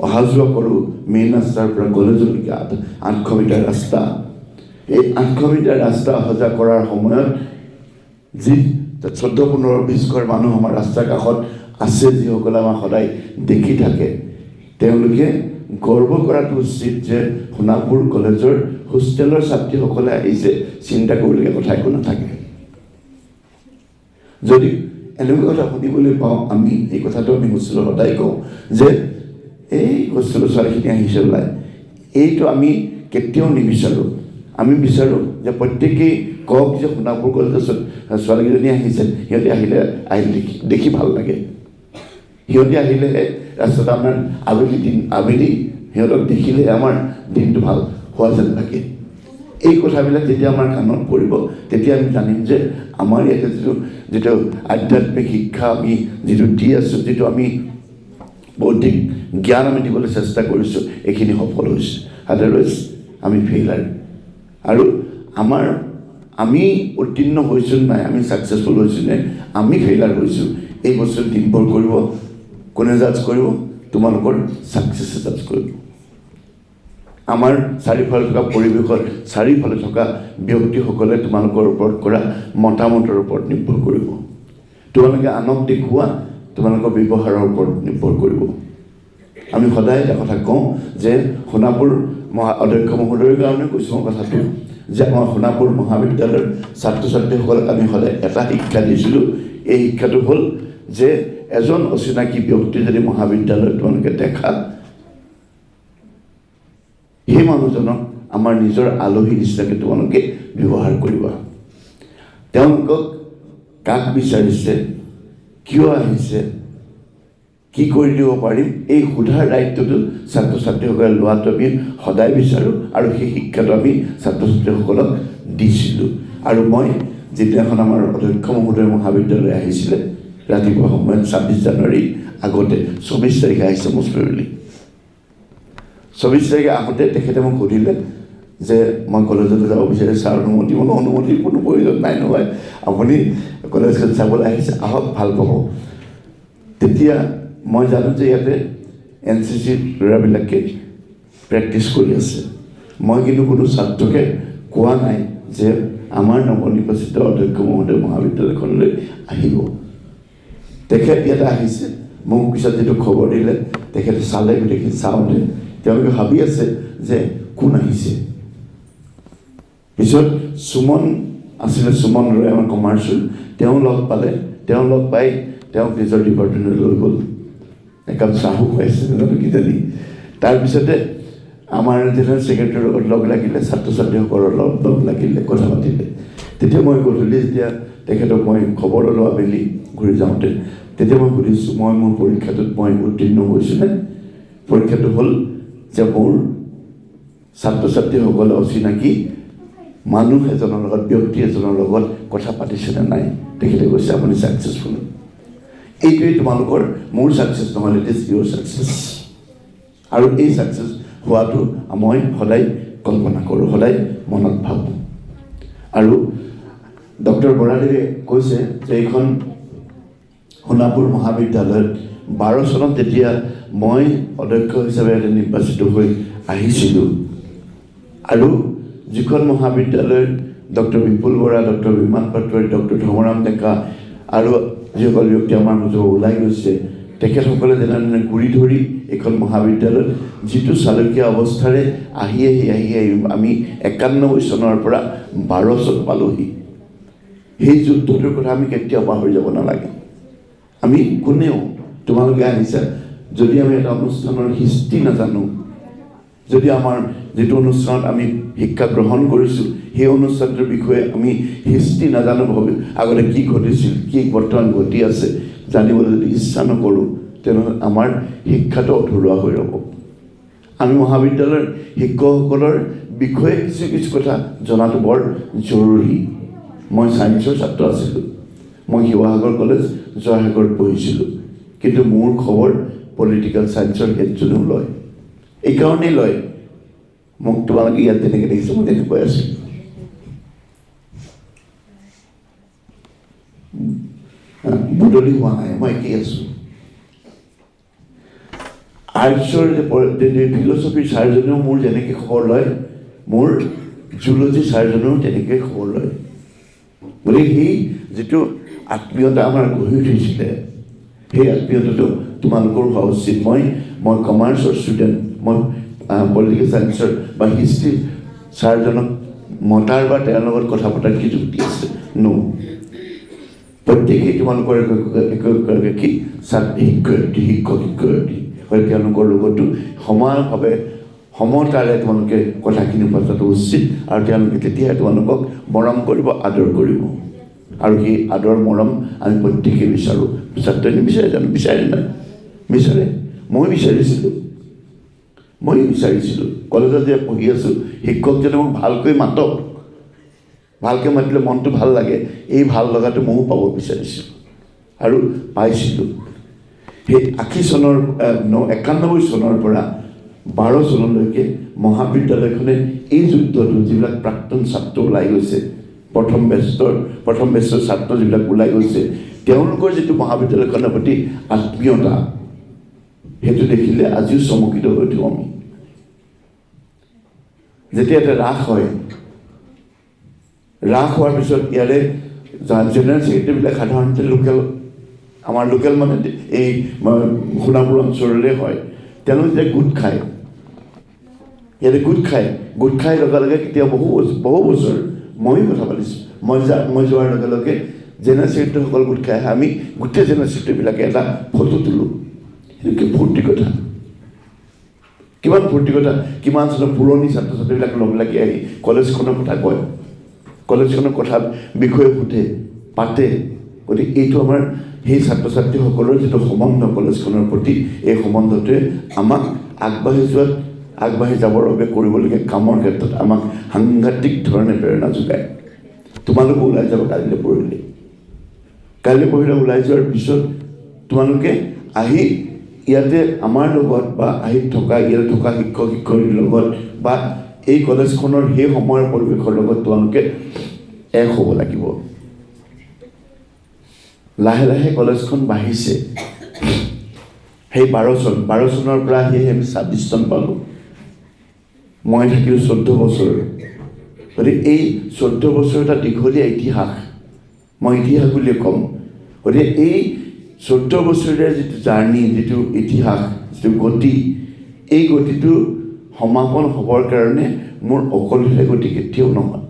অহা যোৱা কৰোঁ, মেইন ৰাস্তাৰ পৰা কলেজলৈকে 800 মিটাৰ ৰাস্তা, এই 800 মিটাৰ ৰাস্তা অহা যোৱা কৰাৰ সময়ত যি 14-15-20 ঘৰ মানুহ আমাৰ ৰাস্তাৰ কাষত আছে, যিসকলে আমাক সদায় দেখি থাকে, তেওঁলোকে গৰ্ব কৰাটো উচিত যে সোণাপুৰ কলেজৰ হোষ্টেলৰ ছাত্ৰীসকলে আহিছে, চিন্তা কৰিবলগীয়া কথা একো নাথাকে। যদি এনেকুৱা কথা শুনিবলৈ পাওঁ, আমি এই কথাটো আমি হোষ্টেলত সদায় কওঁ যে এই হোষ্টেলৰ ছোৱালীখিনি আহিছে ওলাই, এইটো আমি কেতিয়াও নিবিচাৰোঁ। আমি বিচাৰোঁ যে প্ৰত্যেকেই কওক যে সোণাপুৰ কলেজৰ ছোৱালীকেইজনী আহিছে, সিহঁতে আহিলে দেখি ভাল লাগে। সিহঁতে আহিলেহে ৰাস্তাত আমাৰ আবেলি সিহঁতক দেখিলে আমাৰ দিনটো ভাল হোৱা যেন লাগে। এই কথাবিলাক যেতিয়া আমাৰ কাণত পৰিব, তেতিয়া আমি জানিম যে আমাৰ ইয়াতে যিটো আধ্যাত্মিক শিক্ষা আমি যিটো দি আছোঁ, যিটো আমি বৌদ্ধিক জ্ঞান আমি দিবলৈ চেষ্টা কৰিছোঁ, এইখিনি সফল হৈছে। আদাৰৱাইজ আমি ফেইলাৰ। আৰু আমি উত্তীৰ্ণ হৈছোঁ নাই, আমি ছাকচেছফুল হৈছোঁ নে আমি ফেইলাৰ হৈছোঁ, এই বস্তুটো নিৰ্ভৰ কৰিব। কোনে জাজ কৰিব? তোমালোকৰ ছাকচেছে জাজ কৰিব। আমাৰ চাৰিওফালে থকা পৰিৱেশত চাৰিওফালে থকা ব্যক্তিসকলে তোমালোকৰ ওপৰত কৰা মতামতৰ ওপৰত নিৰ্ভৰ কৰিব। তোমালোকে আনক দেখুওৱা তোমালোকৰ ব্যৱহাৰৰ ওপৰত নিৰ্ভৰ কৰিব। আমি সদায় এটা কথা কওঁ যে সোণাপুৰ অধ্যক্ষ মহোদয়ৰ কাৰণে কৈছোঁ মই কথাটো, যে আমাৰ সোণাপুৰ মহাবিদ্যালয়ৰ ছাত্ৰ ছাত্ৰীসকলক আমি সদায় এটা শিক্ষা দিছিলোঁ। এই শিক্ষাটো হ'ল যে এজন অচিনাকি ব্যক্তি যদি মহাবিদ্যালয়ত তোমালোকে দেখা, সেই মানুহজনক আমাৰ নিজৰ আলহী নিচিনাকৈ তোমালোকে ব্যৱহাৰ কৰিবা। তেওঁলোকক কাক বিচাৰিছে, কিয় আহিছে, কি কৰি দিব পাৰিম, এই সোধাৰ দায়িত্বটো ছাত্ৰ ছাত্ৰীসকলে লোৱাটো আমি সদায় বিচাৰোঁ, আৰু সেই শিক্ষাটো আমি ছাত্ৰ ছাত্ৰীসকলক দিছিলোঁ। আৰু মই যিদিনাখন আমাৰ অধ্যক্ষ মহোদয় মহাবিদ্যালয় আহিছিলে, ৰাতিপুৱা সময়ত 26 জানুৱাৰীৰ আগতে 24 তাৰিখে আহিছে মষ্ট প্ৰবেবলি। 24 তাৰিখে আহোঁতে তেখেতে মোক সুধিলে যে মই কলেজলৈ যাব বিচাৰিছোঁ, ছাৰ অনুমতি? মোৰ অনুমতিৰ কোনো প্ৰয়োজন নাই নহয়, আপুনি কলেজখন চাবলৈ আহিছে, আহক, ভাল পাব। তেতিয়া মই জানো যে ইয়াতে NCC ল'ৰাবিলাকে প্ৰেক্টিছ কৰি আছে। মই কিন্তু কোনো ছাত্ৰকে কোৱা নাই যে আমাৰ নৱনিৰ্বাচিত অধ্যক্ষ মহোদয় মহাবিদ্যালয়খনলৈ আহিব। তেখেত ইয়াতে আহিছে, মোক পিছত যিটো খবৰ দিলে, তেখেতে চালে, গোটেইখিনি চাওঁতে তেওঁলোকে ভাবি আছে যে কোন আহিছে। পিছত সুমন আছিলে, সুমন ৰয় আমাৰ কমাৰ্চৰ, তেওঁ লগ পালে, তেওঁ লগ পাই তেওঁক নিজৰ ডিপাৰ্টমেণ্টলৈ লৈ গ'ল, একাপ চাহো খুৱাইছে কিজানি। তাৰপিছতে আমাৰ জেনেৰেল ছেক্ৰেটাৰীৰ লগত লগ লাগিলে, ছাত্ৰ ছাত্ৰীসকলৰ লগত লগ লাগিলে, কথা পাতিলে। তেতিয়া মই গধূলি যেতিয়া তেখেতক মই খবৰ ল'লোঁ আবেলি ঘূৰি যাওঁতে, তেতিয়া মই সুধিছোঁ, মোৰ পৰীক্ষাটোত মই উত্তীৰ্ণ হৈছোঁনে? পৰীক্ষাটো হ'ল যে মোৰ ছাত্ৰ ছাত্ৰীসকলে অচিনাকি মানুহ এজনৰ লগত, ব্যক্তি এজনৰ লগত কথা পাতিছেনে নাই? তেখেতে কৈছে আপুনি ছাকচেছফুল। এইটোৱেই তোমালোকৰ, মোৰ ছাকচেছ নহ'লে ইট ইজ ইয়'ৰ ছাকচেছ। আৰু এই ছাকচেছ হোৱাটো মই সদায় কল্পনা কৰোঁ, সদায় মনত ভাবোঁ। আৰু ডক্টৰ বৰাদেৱে কৈছে যে এইখন সোণাপুৰ মহাবিদ্যালয়ত 12 চনত যেতিয়া মই অধ্যক্ষ হিচাপে নিৰ্বাচিত হৈ আহিছিলোঁ, আৰু যিখন মহাবিদ্যালয়ত ডক্টৰ বিপুল বৰা, ডক্টৰ বিমান পাটোৱাৰী, ডক্টৰ ধৰ্মৰাম ডেকা আৰু যিসকল ব্যক্তি আমাৰ মাজত ওলাই গৈছে, তেখেতসকলে যেনেধৰণে গুৰি ধৰি এইখন মহাবিদ্যালয়ত যিটো চালুকীয়া অৱস্থাৰে আহি আমি 91 চনৰ পৰা 12 চন পালোহি। সেই যুদ্ধটোৰ কথা আমি কেতিয়াও পাহৰি যাব নালাগে। আমি কোনেও তোমালোকে আহিছা যদি আমি এটা অনুষ্ঠানৰ হিষ্ট্ৰী নাজানো, যদি আমাৰ যিটো অনুষ্ঠানত আমি শিক্ষা গ্ৰহণ কৰিছোঁ সেই অনুষ্ঠানটোৰ বিষয়ে আমি হিষ্ট্ৰী নাজানো, আগতে কি ঘটিছিল, কি বৰ্তমান ঘটি আছে জানিবলৈ যদি ইচ্ছা নকৰোঁ, তেনেহ'লে আমাৰ শিক্ষাটো অধৰুৱা হৈ ৰ'ব। আমি মহাবিদ্যালয়ৰ শিক্ষকসকলৰ বিষয়ে কিছু কথা জনাটো বৰ জৰুৰী। মই ছায়েন্সৰ ছাত্ৰ আছিলোঁ, মই শিৱসাগৰ কলেজ জয়সাগৰত পঢ়িছিলোঁ, কিন্তু মোৰ খবৰ পলিটিকেল ছায়েন্সৰ হেডজনেও লয়। এইকাৰণেই লয়, মোক তোমালোকে ইয়াত যেনেকৈ দেখিছোঁ মই তেনেকৈ আছিলোঁ। বদলি হোৱা নাই, মই একেই আছোঁ। আৰ্টছৰ যে ফিলচফিৰ ছাৰজনেও মোৰ যেনেকৈ খবৰ লয়, মোৰ জুলজি ছাৰজনেও তেনেকৈ খবৰ লয়। গতিকে সেই যিটো আত্মীয়তা আমাৰ গঢ়ি উঠিছিলে, সেই আত্মীয়তাটো তোমালোকৰ হোৱা উচিত। মই কমাৰ্চৰ ষ্টুডেণ্ট, মই পলিটিকেল ছায়েন্সৰ বা হিষ্ট্ৰী ছাৰজনক মতাৰ বা তেওঁৰ লগত কথা পতাৰ কি যুক্তি আছে? প্ৰত্যেকেই তোমালোকৰ একগৰাকী শিক্ষক শিক্ষয়িত্ৰী হয়, তেওঁলোকৰ লগতো সমানভাৱে সমতাৰে তোমালোকে কথাখিনি পতাটো উচিত, আৰু তেওঁলোকে তেতিয়াহে তোমালোকক মৰম কৰিব, আদৰ কৰিব। আৰু সেই আদৰ মৰম আমি প্ৰত্যেকেই বিচাৰোঁ। ছাত্ৰই নিবিচাৰে জানো? বিচাৰে নাই? বিচাৰে। মই বিচাৰিছিলোঁ কলেজত যে পঢ়ি আছোঁ, শিক্ষকজনে মোক ভালকৈ মাতক, ভালকৈ মাতিলে মনটো ভাল লাগে। এই ভাল লগাটো ময়ো পাব বিচাৰিছিলোঁ আৰু পাইছিলোঁ। সেই 80 চনৰ 91 চনৰ পৰা 12 চনলৈকে মহাবিদ্যালয়খনে এই যুদ্ধটো, যিবিলাক প্ৰাক্তন ছাত্ৰ ওলাই গৈছে, প্ৰথম বেষ্টৰ ছাত্ৰ যিবিলাক ওলাই গৈছে, তেওঁলোকৰ যিটো মহাবিদ্যালয়খনৰ প্ৰতি আত্মীয়তা, সেইটো দেখিলে আজিও চমকিত হৈ উঠোঁ আমি। যেতিয়া এটা ৰাস হয়, ৰাস হোৱাৰ পিছত ইয়াৰে জেনেৰেল ছেক্ৰেটাৰীবিলাক সাধাৰণতে আমাৰ লোকেল মানে এই সোণাপুৰ অঞ্চললৈ হয়। তেওঁলোকে যেতিয়া গোট খায়, ইয়াতে গোট খাই লগে লগে কেতিয়া বহু বছৰ ময়ো কথা পাতিছোঁ, মই যোৱাৰ লগে লগে জেনেৰেল ছেক্ৰেটাৰীসকল গোট খাই আহে, আমি গোটেই জেনেৰেল ছেক্ৰেটাৰীবিলাকে এটা ফটো তোলোঁ। সেইটো ফূৰ্তি কথা, কিমান ফূৰ্তি কথা। কিমান চনৰ পুৰণি ছাত্ৰ ছাত্ৰীবিলাক লগ লাগি আহি কলেজখনৰ কথা কয়, কলেজখনৰ কথা বিষয়ে সোধে, পাতে। গতিকে এইটো আমাৰ সেই ছাত্ৰ ছাত্ৰীসকলৰ যিটো সম্বন্ধ কলেজখনৰ প্ৰতি, এই সম্বন্ধটোৱে আমাক আগবাঢ়ি যাবৰ বাবে কৰিবলগীয়া কামৰ ক্ষেত্ৰত আমাক সাংঘাতিক ধৰণে প্ৰেৰণা যোগায়। তোমালোকে ওলাই যাব কাইলৈ পৰহিলৈ ওলাই যোৱাৰ পিছত তোমালোকে আহি ইয়াতে আমাৰ লগত বা ইয়াতে থকা শিক্ষক শিক্ষয়িত্ৰীৰ লগত বা এই কলেজখনৰ সেই সময়ৰ পৰিৱেশৰ লগত তোমালোকে এক হ'ব লাগিব। লাহে লাহে কলেজখন বাঢ়িছে। সেই 12 চনৰ পৰা আহি আমি 26 চন পালোঁ। মই থাকিলোঁ 14 বছৰ। গতিকে এই 14 বছৰ এটা দীঘলীয়া ইতিহাস, মই ইতিহাস বুলিয়ে ক'ম। গতিকে এই 14 বছৰীয়া যিটো জাৰ্ণি, যিটো ইতিহাস, যিটো গতি, এই গতিটো সমাপন হ'বৰ কাৰণে মোৰ অকলশৰে গতি কেতিয়াও নহয়।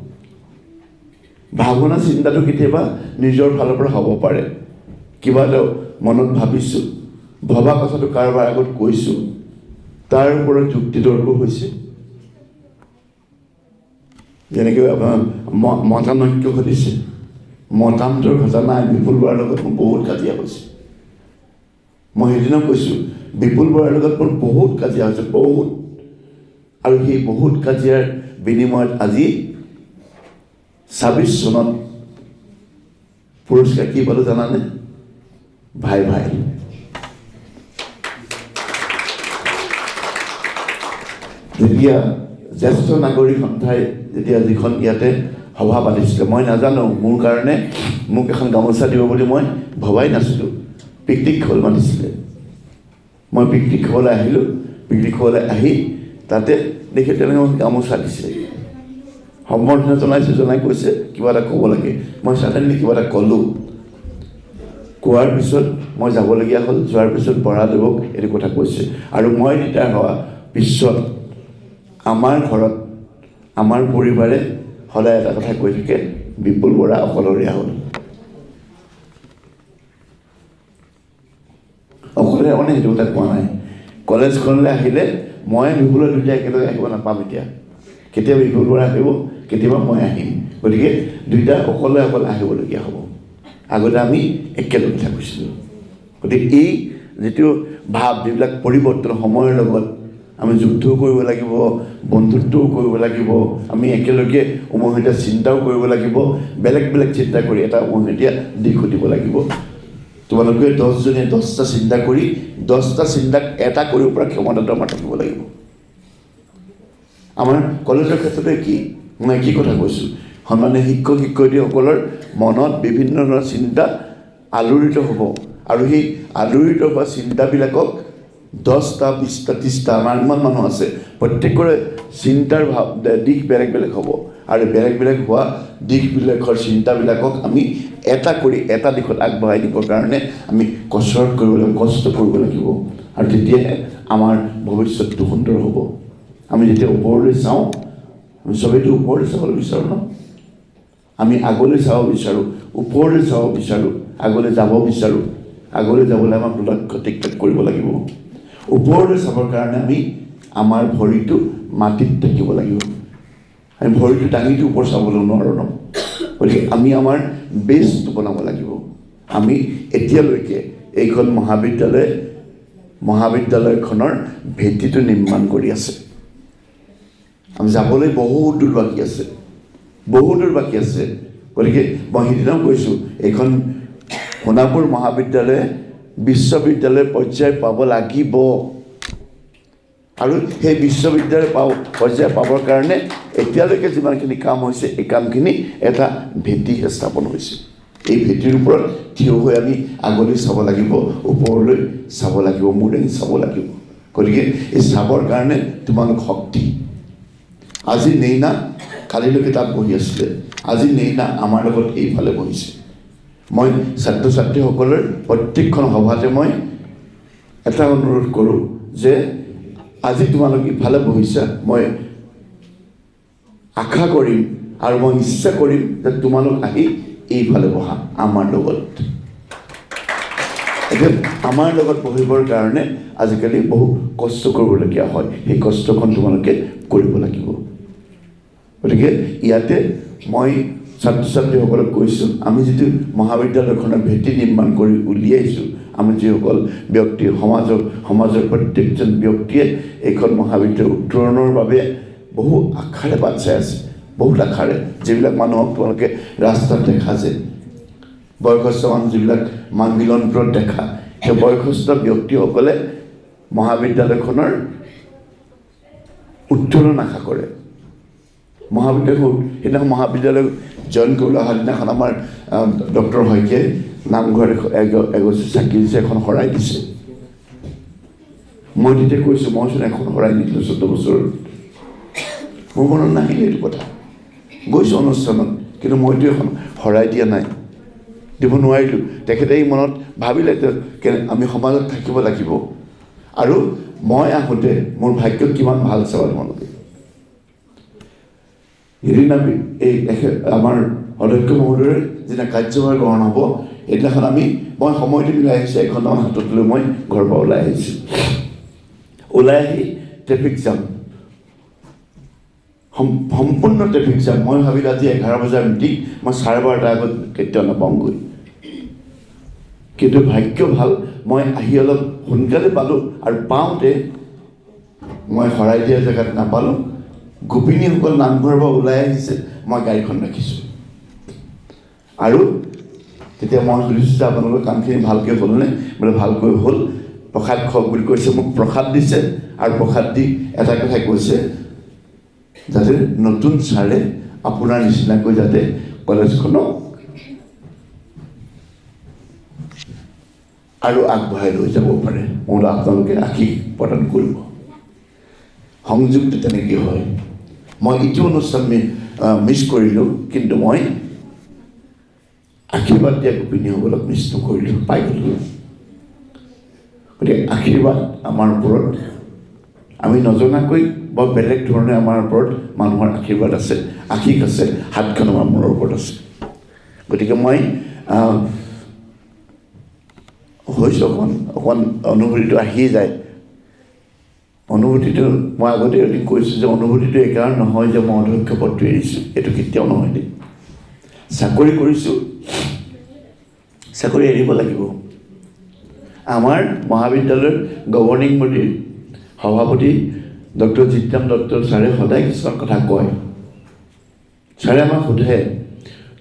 ভাৱনা চিন্তাটো কেতিয়াবা নিজৰ ফালৰ পৰা হ'ব পাৰে, কিবা এটা মনত ভাবিছোঁ, ভবা কথাটো কাৰোবাৰ আগত কৈছোঁ, তাৰ ওপৰত যুক্তি তৰ্ক হৈছে। যেনেকৈ আপোনাৰ মতানৈক্য ঘটিছে, মতান্তৰ ঘটা নাই। বিপুল বৰাৰ লগত মোৰ বহুত কাজিয়া হৈছে। মই সেইদিনা কৈছোঁ, বিপুল বৰাৰ লগত মোৰ বহুত কাজিয়া হৈছে, বহুত। আৰু সেই বহুত কাজিয়াৰ বিনিময়ত আজি 26 চনত পুৰস্কাৰ কি পালোঁ জানানে? ভাই যেতিয়া জ্যেষ্ঠ নাগৰিক সন্থাই যিখন ইয়াতে সভা পাতিছিলে, মই নাজানো, মোৰ কাৰণে মোক এখন গামোচা দিব বুলি মই ভবাই নাছিলোঁ। পিকনিক খাবলৈ মাতিছিলে, মই পিকনিক খাবলৈ আহিলোঁ। পিকনিক খাবলৈ আহি তাতে দেখি তেনেকৈ মোক গামোচা দিছে, সম্বৰ্ধনা জনাই কৈছে কিবা এটা ক'ব লাগে। মই ছাডেনলি কিবা এটা ক'লোঁ, কোৱাৰ পিছত মই যাবলগীয়া হ'ল। যোৱাৰ পিছত বৰাদেৱক এইটো কথা কৈছে। আৰু মই ৰিটায়াৰ হোৱা পিছত আমাৰ ঘৰত আমাৰ পৰিবাৰে সদায় এটা কথা কৈ থাকে, বিপুল বৰা অকলশৰীয়া হ'ল। অকলশৰীয়া মানে সেইটো কথা কোৱা নাই। কলেজখনলৈ আহিলে মই বিপুলৰ দুয়োটাই একেলগে আহিব নাপাম। এতিয়া কেতিয়াবা বিপুল বৰা আহিব, কেতিয়াবা মই আহিম। গতিকে দুয়োটা অকলে আহিবলগীয়া হ'ব। আগতে আমি একেলগে থাকিছিলোঁ। গতিকে এই যিটো ভাৱ, যিবিলাক পৰিৱৰ্তন সময়ৰ লগত আমি যুদ্ধও কৰিব লাগিব, বন্ধুত্বও কৰিব লাগিব, আমি একেলগে উমৈহতীয়া চিন্তাও কৰিব লাগিব, বেলেগ বেলেগ চিন্তা কৰি এটা উমৈহতীয়া দিশ দিব লাগিব। তোমালোকে 10জনে 10টা চিন্তা কৰি 10টা চিন্তাক এটা কৰিব পৰা ক্ষমতাটো আমাৰ থাকিব লাগিব। আমাৰ কলেজৰ ক্ষেত্ৰতে মই কি কথা কৈছোঁ, সন্মানীয় শিক্ষক শিক্ষয়িত্ৰীসকলৰ মনত বিভিন্ন ধৰণৰ চিন্তা আলোড়িত হ'ব। আৰু সেই আলোড়িত হোৱা চিন্তাবিলাকক 10টা 20টা 30টা আমাৰ ইমান মানুহ আছে, প্ৰত্যেকৰে চিন্তাৰ দিশ বেলেগ বেলেগ হ'ব। আৰু বেলেগ বেলেগ হোৱা দিশবিলাকৰ চিন্তাবিলাকক আমি এটা কৰি এটা দিশত আগবঢ়াই দিবৰ কাৰণে আমি কচৰৎ কৰিব লাগিব, কষ্ট কৰিব লাগিব। আৰু তেতিয়াহে আমাৰ ভৱিষ্যতটো সুন্দৰ হ'ব। আমি যেতিয়া ওপৰলৈ চাওঁ, আমি চবেইতো ওপৰলৈ চাবলৈ বিচাৰোঁ ন? আমি আগলৈ চাব বিচাৰোঁ, ওপৰলৈ চাব বিচাৰোঁ, আগলৈ যাব বিচাৰোঁ। আগলৈ যাবলৈ আমাক লক্ষ্য টিকটক কৰিব লাগিব। ওপৰলৈ চাবৰ কাৰণে আমি আমাৰ ভৰিটো মাটিত থাকিব লাগিব। আমি ভৰিটো দাঙিটো ওপৰ চাবলৈ নোৱাৰোঁ ন? গতিকে আমি আমাৰ বেছটো বনাব লাগিব। আমি এতিয়ালৈকে এইখন মহাবিদ্যালয়খনৰ ভেটিটো নিৰ্মাণ কৰি আছে। আমি যাবলৈ বহুত দূৰ বাকী আছে, বহুত দূৰ বাকী আছে। গতিকে মই সিদিনাও কৈছোঁ, এইখন সোণাপুৰ মহাবিদ্যালয়ে বিশ্ববিদ্যালয় পৰ্যায় পাব লাগিব। আৰু সেই বিশ্ববিদ্যালয় পৰ্যায় পাবৰ কাৰণে এতিয়ালৈকে যিমানখিনি কাম হৈছে, এই কামখিনি এটা ভেটি স্থাপন হৈছে। এই ভেটিৰ ওপৰত থিয় হৈ আমি আগলৈ চাব লাগিব, ওপৰলৈ চাব লাগিব, মূৰ দাঙি চাব লাগিব। গতিকে এই চাবৰ কাৰণে তোমালোক শক্তি। আজি নেইনা কালিলৈকে তাত বহি আছিলে, আজি নেইনা আমাৰ লগত এইফালে বহিছে। মই ছাত্ৰ ছাত্ৰীসকলৰ প্ৰত্যেকখন সভাতে মই এটা অনুৰোধ কৰোঁ যে আজি তোমালোক ইফালে বহিছা, মই আশা কৰিম আৰু মই ইচ্ছা কৰিম যে তোমালোক আহি এইফালে বহা আমাৰ লগত। এতিয়া আমাৰ লগত বহিবৰ কাৰণে আজিকালি বহু কষ্ট কৰিবলগীয়া হয়। সেই কষ্টখন তোমালোকে কৰিব লাগিব। গতিকে ইয়াতে মই ছাত্ৰ ছাত্ৰীসকলক কৈছোঁ, আমি যিটো মহাবিদ্যালয়খনৰ ভেটি নিৰ্মাণ কৰি উলিয়াইছোঁ, আমি যিসকল ব্যক্তি সমাজৰ প্ৰত্যেকজন ব্যক্তিয়ে এইখন মহাবিদ্যালয় উত্তৰণৰ বাবে বহু আশাৰে বাট চাই আছে, বহুত আশাৰে। যিবিলাক মানুহক তোমালোকে ৰাস্তাত দেখা যে বয়সস্থ মানুহ, যিবিলাক মিলনপুৰত দেখা, সেই বয়সস্থ ব্যক্তিসকলে মহাবিদ্যালয়খনৰ উত্তৰণ আশা কৰে। সেইদিনাখন মহাবিদ্যালয় জইন কৰিবলৈ অহা দিনাখন আমাৰ ডক্টৰ শইকীয়াই নামঘৰত এগছি চাকি দিছে, এখন শৰাই দিছে। মই তেতিয়া কৈছোঁ, মইচোন এখন শৰাই নিদিলোঁ 14 বছৰত। মোৰ মনত নাহিলে এইটো কথা। গৈছোঁ অনুষ্ঠানত, কিন্তু মইতো এখন শৰাই দিয়া নাই, দিব নোৱাৰিলোঁ। তেখেতে এই মনত ভাবিলে আমি সমাজত থাকিব লাগিব। আৰু মই আহোঁতে মোৰ ভাগ্য কিমান ভাল চাবা তোমালোকে। সেইদিনা আমাৰ অধ্যক্ষ মহোদয়ৰ যেতিয়া কাৰ্যভাৰ গ্ৰহণ হ'ব, সেইদিনাখন মই সময়টো মিলাই আহিছোঁ, এঘণ্টামান হাতত লৈ মই ঘৰৰ পৰা ওলাই আহিছোঁ। ওলাই আহি ট্ৰেফিক জাম, সম্পূৰ্ণ ট্ৰেফিক জাম। মই ভাবিলোঁ আজি 11 বজাৰ মিটিং, মই 12:30 আগত কেতিয়াও নাপাওঁগৈ। কিন্তু ভাগ্য ভাল, মই আহি অলপ সোনকালে পালোঁ। আৰু পাওঁতে মই শৰাই দিয়া জেগাত নাপালোঁ। গোপিনীসকল নামঘৰৰ পৰা ওলাই আহিছে, মই গাড়ীখন ৰাখিছোঁ। আৰু তেতিয়া মই সুধিছোঁ যে আপোনালোকৰ কামখিনি ভালকৈ হ'লনে? বোলে ভালকৈ হ'ল, প্ৰসাদ খওক বুলি কৈছে। মোক প্ৰসাদ দিছে, আৰু প্ৰসাদ দি এটা কথাই কৈছে, যাতে নতুন ছাৰে আপোনাৰ নিচিনাকৈ যাতে কলেজখনক আৰু আগবঢ়াই লৈ যাব পাৰে, মোৰ আপোনালোকে আশীষ প্ৰদান কৰিব। সংযোগটো তেনেকৈ হয়। মই ইটো অনুষ্ঠান মিছ কৰিলোঁ, কিন্তু মই আশীৰ্বাদ দিয়া গোপিনীসকলক মিছ নকৰিলোঁ, পাই গ'লোঁ। গতিকে আশীৰ্বাদ আমাৰ ওপৰত, আমি নজনাকৈ বৰ বেলেগ ধৰণে আমাৰ ওপৰত মানুহৰ আশীৰ্বাদ আছে, আশীষ আছে, হাতখন আমাৰ মূৰৰ ওপৰত আছে। গতিকে মই হৈছোঁ অকণমান অনুভূতিটো আহিয়ে যায়। অনুভূতিটো মই আগতে এদিন কৈছোঁ যে অনুভূতিটো এইকাৰণে নহয় যে মই অধ্যক্ষ পদটো এৰিছোঁ, এইটো কেতিয়াও নহয় দেই। চাকৰি কৰিছোঁ, চাকৰি এৰিব লাগিব। আমাৰ মহাবিদ্যালয়ৰ গভৰ্ণিং বডিৰ সভাপতি ডক্টৰ জিতেন দত্ত ছাৰে সদায় কিছুমান কথা কয়। ছাৰে আমাক সোধে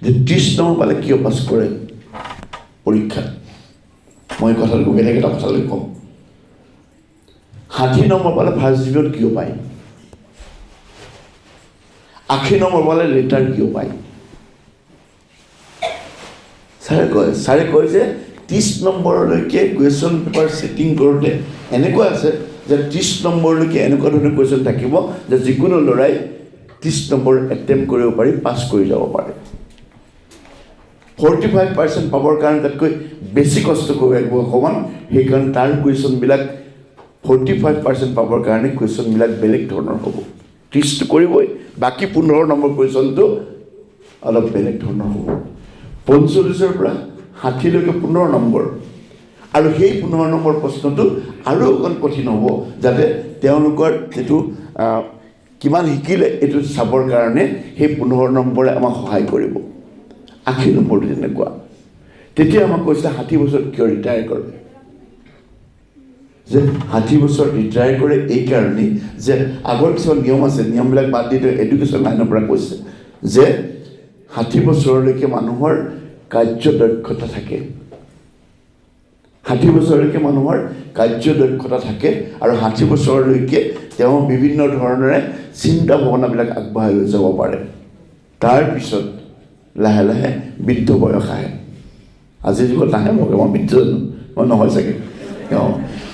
যে 30 নম্বৰ পালে কিয় পাছ কৰে পৰীক্ষাত। মই কথাটো বেলেগ এটা কথালৈ কওঁ, 60 নম্বৰ পালে ফাৰ্ষ্ট ডিভিজন কিয় পায়, 80 নম্বৰ পালে লেটাৰ কিয় পায়। ছাৰে কয় যে 30 নম্বৰলৈকে কুৱেশ্যন পেপাৰ ছেটিং কৰোঁতে এনেকুৱা আছে যে 30 নম্বৰলৈকে এনেকুৱা ধৰণৰ কুৱেশ্যন থাকিব যে যিকোনো ল'ৰাই 30 নম্বৰ এটেম্প কৰিব পাৰি, পাছ কৰি যাব পাৰে। 45% পাবৰ কাৰণে তাতকৈ বেছি কষ্ট কৰিব লাগিব অকণমান। সেইকাৰণে তাৰ কুৱেশ্যনবিলাক 45% পাবৰ কাৰণে কুৱেশ্যনবিলাক বেলেগ ধৰণৰ হ'ব। 30টো কৰিবই, বাকী 15 নম্বৰ কুৱেশ্যনটো অলপ বেলেগ ধৰণৰ হ'ব। 45ৰ পৰা 60লৈকে 15 নম্বৰ, আৰু সেই 15 নম্বৰ প্ৰশ্নটো আৰু অকণ কঠিন হ'ব, যাতে তেওঁলোকৰ যিটো কিমান শিকিলে এইটো চাবৰ কাৰণে সেই 15 নম্বৰে আমাক সহায় কৰিব। 80 নম্বৰটো তেনেকুৱা। তেতিয়া আমাক কৈছিলে 60 বছৰত কিয় ৰিটায়াৰ কৰে, যে 60 বছৰ ৰিটায়াৰ কৰে এইকাৰণেই যে আগৰ কিছুমান নিয়ম আছে, নিয়মবিলাক বাদ দি এডুকেশ্যন লাইনৰ পৰা কৈছে যে 60 বছৰলৈকে মানুহৰ কাৰ্য দক্ষতা থাকে, 60 বছৰলৈকে মানুহৰ কাৰ্য দক্ষতা থাকে, আৰু 60 বছৰলৈকে তেওঁ বিভিন্ন ধৰণেৰে চিন্তা ভাৱনাবিলাক আগবঢ়াই লৈ যাব পাৰে। তাৰপিছত লাহে লাহে বৃদ্ধ বয়স আহে। আজিৰ যুগত নাহে, মই বৃদ্ধ জানো, মই নহয় চাগে।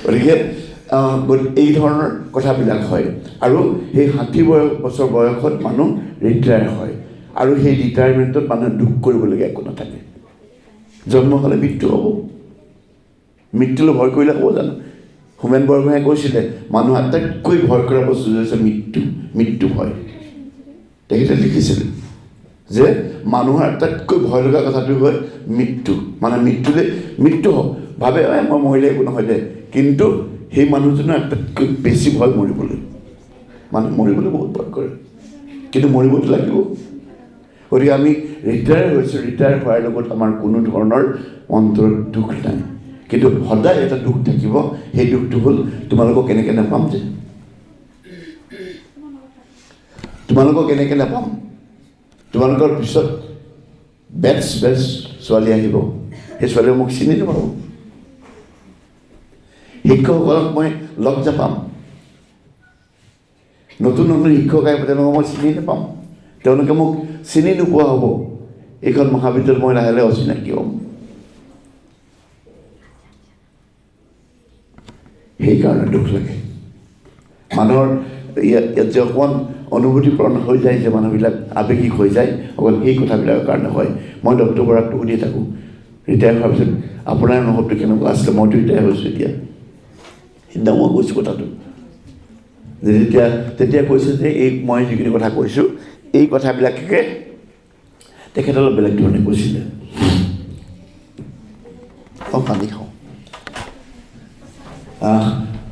গতিকে এই ধৰণৰ কথাবিলাক হয়, আৰু সেই 60 বছৰ বয়সত মানুহ ৰিটায়াৰ হয়, আৰু সেই ৰিটায়াৰমেণ্টত মানুহে দুখ কৰিবলগীয়া একো নাথাকে। জন্ম হ'লে মৃত্যু হ'ব, মৃত্যুলৈ ভয় কৰিলে হ'ব জানো? হোমেন বৰগোহাঁয়ে কৈছিলে মানুহ আটাইতকৈ ভয় কৰা বস্তু হৈছে মৃত্যু ভয়। তেখেতে লিখিছিলে যে মানুহৰ আটাইতকৈ ভয় লগা কথাটো হয় মৃত্যু। মানে মৃত্যু হওক, ভাবে মই মৰিলে একো নহয় দে, কিন্তু সেই মানুহজনৰ আটাইতকৈ বেছি ভয় মৰিবলৈ। মানুহ মৰিবলৈ বহুত ভয় কৰে, কিন্তু মৰিবতো লাগিব। গতিকে আমি ৰিটায়াৰ হৈছোঁ, ৰিটায়াৰ হোৱাৰ লগত আমাৰ কোনো ধৰণৰ অন্তৰত দুখ নাই, কিন্তু সদায় এটা দুখ থাকিব। সেই দুখটো হ'ল তোমালোকক কেনেকৈ নাপাম, যে তোমালোকক কেনেকৈ নাপাম। তোমালোকৰ পিছত বেটছ ছোৱালী আহিব, সেই ছোৱালীয়ে মোক চিনি নাপাব, শিক্ষকসকলক মই লগ নাপাম, নতুন শিক্ষক আহিব, তেওঁলোকক মই চিনি নাপাম, তেওঁলোকে মোক চিনি নোপোৱা হ'ব। এইখন মহাবিদ্যালয়ত মই লাহে লাহে অচিনাকি হ'ম। সেইকাৰণে দুখ লাগে মানুহৰ। ইয়াত যে অকণমান অনুভূতিপূৰ্ণ হৈ যায়, যে মানুহবিলাক আৱেগিক হৈ যায়, অকল সেই কথাবিলাকৰ কাৰণে হয়। মই ডক্টৰ বৰাকটো সুধি থাকোঁ, ৰিটায়াৰ হোৱাৰ পিছত আপোনাৰ অনুভৱটো কেনেকুৱা আছিলে? মইতো ৰিটায়াৰ হৈছোঁ এতিয়া। সেইদিনা মই কৈছোঁ কথাটো, যে তেতিয়া কৈছোঁ যে মই যিখিনি কথা কৈছোঁ, এই কথাবিলাকে তেখেতে অলপ বেলেগ ধৰণে কৈছিলে। পানী খাওঁ।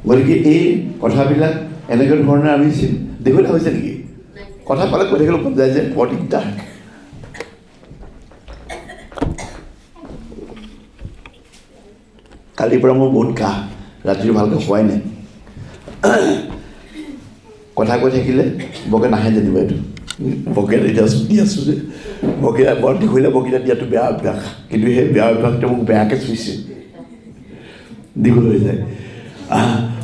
গতিকে এই কথাবিলাক এনেকুৱা ধৰণে আমি দেখিবলৈ হৈছে নেকি? কথা ক'লে কৈ থাকিবলৈ মন যায় যে বৰ দিগদাৰ। কালিৰ পৰা মোৰ বহুত কাহ, ৰাতিটো ভালকৈ খোৱাই নাই। কথা কৈ থাকিলে বকে নাহে যেনিবা, এইটো বকে এতিয়া দি আছোঁ যে বকে বৰ দীঘলীয়া বকিটা দিয়াটো বেয়া অভ্যাস, কিন্তু সেই বেয়া অভ্যাসটো মোক বেয়াকৈ চুইছে, দীঘল হৈ যায়।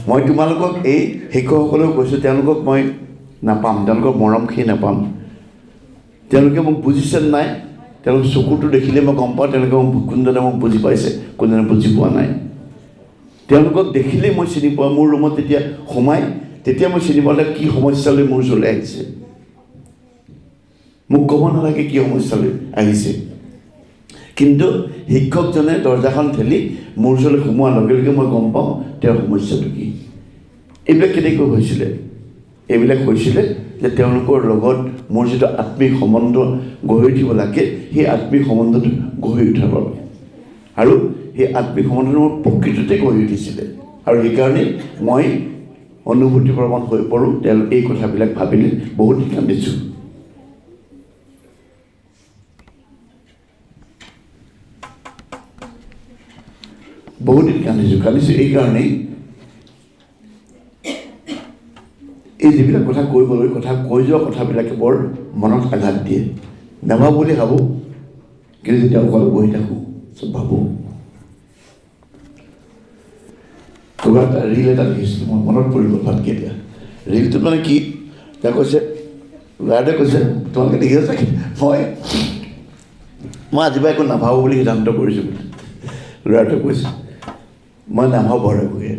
মই তোমালোকক এই শিক্ষকসকলেও কৈছোঁ, তেওঁলোকক মই নাপাম, তেওঁলোকক মৰমখিনি নাপাম। তেওঁলোকে মোক বুজিছে নাই, তেওঁলোক চকুটো দেখিলে মই গম পাওঁ তেওঁলোকে কোনজনে মোক বুজি পাইছে, কোনজনে বুজি পোৱা নাই। তেওঁলোকক দেখিলেই মই চিনি পাওঁ। মোৰ ৰুমত যেতিয়া সোমাই, তেতিয়া মই চিনি পালে কি সমস্যালৈ মোৰ ওচৰলৈ আহিছে। মোক ক'ব নালাগে কি সমস্যালৈ আহিছে, কিন্তু শিক্ষকজনে দৰ্জাখন ঠেলি মোৰ ওচৰলৈ সোমোৱাৰ লগে লগে মই গম পাওঁ তেওঁৰ সমস্যাটো কি। এইবিলাক কেনেকৈ হৈছিলে? এইবিলাক হৈছিলে যে তেওঁলোকৰ লগত মোৰ যিটো আত্মিক সম্বন্ধ গঢ়ি উঠিব লাগে, সেই আত্মিক সম্বন্ধটো গঢ়ি উঠাৰ বাবে, আৰু সেই আত্মিক সম্বন্ধটো মোৰ প্ৰকৃততে গঢ়ি উঠিছিলে। আৰু সেইকাৰণেই মই অনুভূতিপ্ৰৱণ হৈ পৰোঁ। তেওঁলোক এই কথাবিলাক ভাবিলে বহুত কান্দিছোঁ। বহুদিন কান্দিছোঁ এইকাৰণেই, এই যিবিলাক কথা কৈ যোৱা কথাবিলাকে বৰ মনত আঘাত দিয়ে। নাভাবোঁ বুলি ভাবোঁ, কিন্তু যেতিয়া অকলে বহি থাকোঁ চব ভাবোঁ। ক'ৰবাত ৰীল এটা দেখিছিলোঁ, মই মনত পৰিব ভালকৈ এতিয়া। ৰীলটোত মানে কি, তেওঁ কৈছে, ল'ৰাটোৱে কৈছে, তোমালোকে দেখিছা চাগে, মই আজিৰ পৰা একো নাভাবোঁ বুলি সিদ্ধান্ত কৰিছোঁ বুলি। ল'ৰাটোৱে কৈছে, মই নাভাবোঁ আৰু একোৱে।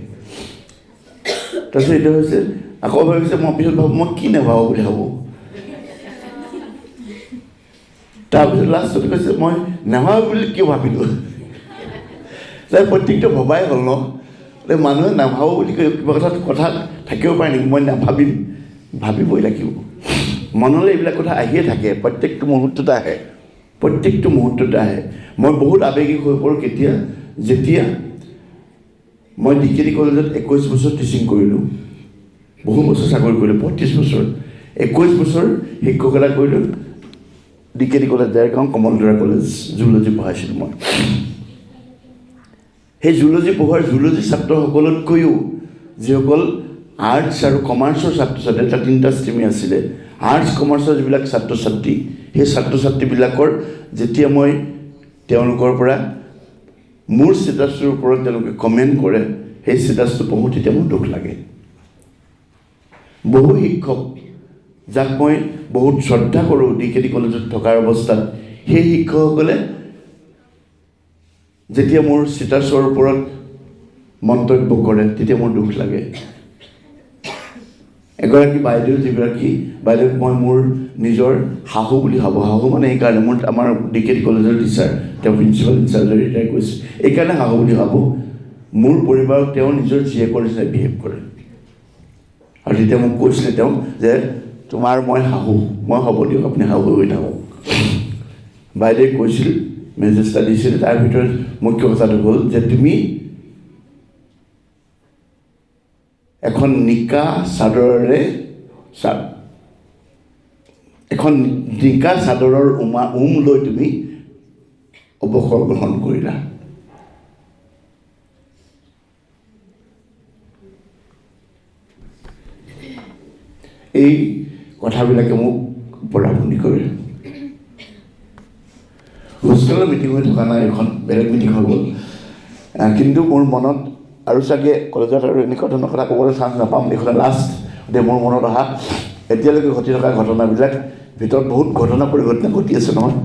তাৰপিছত এইটো হৈছে, আকৌ ভাবিছে, মই পিছত ভাবোঁ মই কি নাভাবোঁ বুলি ভাবোঁ। তাৰপিছত লাষ্টত কৈছে, মই নাভাবোঁ বুলি কিয় ভাবিলোঁ। তাই প্ৰত্যেকটো ভবাই হ'ল ন, মানুহে নাভাবোঁ বুলি কিবা কথা থাকিব পাৰে নেকি? মই নাভাবিম, ভাবিবই লাগিব। মনলৈ এইবিলাক কথা আহিয়ে থাকে, প্ৰত্যেকটো মুহূৰ্ততে আহে। মই বহুত আৱেগিক হৈ পৰোঁ কেতিয়া, যেতিয়া মই ডিগ্ৰী কলেজত 21 বছৰ টিচিং কৰিলোঁ, বহু বছৰ চাকৰি কৰিলোঁ, 35 বছৰ, 21 বছৰ শিক্ষকতা কৰিলোঁ। Degree college Dergaon Kamaldara college, zoology পঢ়াইছিলোঁ মই। সেই জুলজি পঢ়োৱাৰ জুলজি ছাত্ৰসকলতকৈও যিসকল আৰ্টছ আৰু কমাৰ্চৰ ছাত্ৰ ছাত্ৰী, এটা 3টা ষ্ট্ৰীমেই আছিলে, আৰ্টছ কমাৰ্চৰ যিবিলাক ছাত্ৰ ছাত্ৰী, সেই ছাত্ৰ ছাত্ৰীবিলাকৰ যেতিয়া মই তেওঁলোকৰ পৰা মোৰ ষ্টেটাছটোৰ ওপৰত তেওঁলোকে কমেণ্ট কৰে, সেই ষ্টেটাছটো পঢ়োঁ, তেতিয়া মোৰ দুখ লাগে। বহু শিক্ষক যাক মই বহুত শ্ৰদ্ধা কৰোঁ ডিগ্ৰী কলেজত থকাৰ অৱস্থাত, সেই শিক্ষকসকলে যেতিয়া মোৰ ষ্টেটাছৰ ওপৰত মন্তব্য কৰে, তেতিয়া মোৰ দুখ লাগে। এগৰাকী বাইদেউ, যিগৰাকী বাইদেউক মই মোৰ নিজৰ শাহু বুলি ভাবোঁ। শাহু মানে এইকাৰণে, আমাৰ ডিগ্ৰী কলেজৰ টিচাৰ, তেওঁ প্ৰিন্সিপাল ইনচাৰ্জৰ ৰিটায়াৰ কৰিছে, এইকাৰণে শাহু বুলি ভাবোঁ। মোৰ পৰিবাৰক তেওঁ নিজৰ জীয়েকৰ নিচিনাই বিহেভ কৰে। আৰু তেতিয়া মোক কৈছিলে তেওঁ যে তোমাৰ মই শাহু, মই হ'ব দিয়ক, আপুনি শাহু হৈ থাকক। বাইদেৱে কৈছিল, মেছেজটা দিছিল, তাৰ ভিতৰত মুখ্য কথাটো হ'ল যে তুমি এখন নিকা চাদৰৰ উম লৈ তুমি অৱসৰ গ্ৰহণ কৰিলা। এই কথাবিলাকে মোক পৰাভূমি কৰে। হোষ্টেলৰ মিটিং হৈ থকা নাই, এখন বেলেগ মিটিং হৈ গ'ল, কিন্তু মোৰ মনত আৰু চাগে কলেজত আৰু এনেকুৱা ধৰণৰ কথা ক'বলৈ চান্স নাপাম, এইখন লাষ্ট। গতিকে মোৰ মনত অহা এতিয়ালৈকে ঘটি থকা ঘটনাবিলাক ভিতৰত বহুত ঘটনা পৰিঘটনা ঘটি আছে নহয়।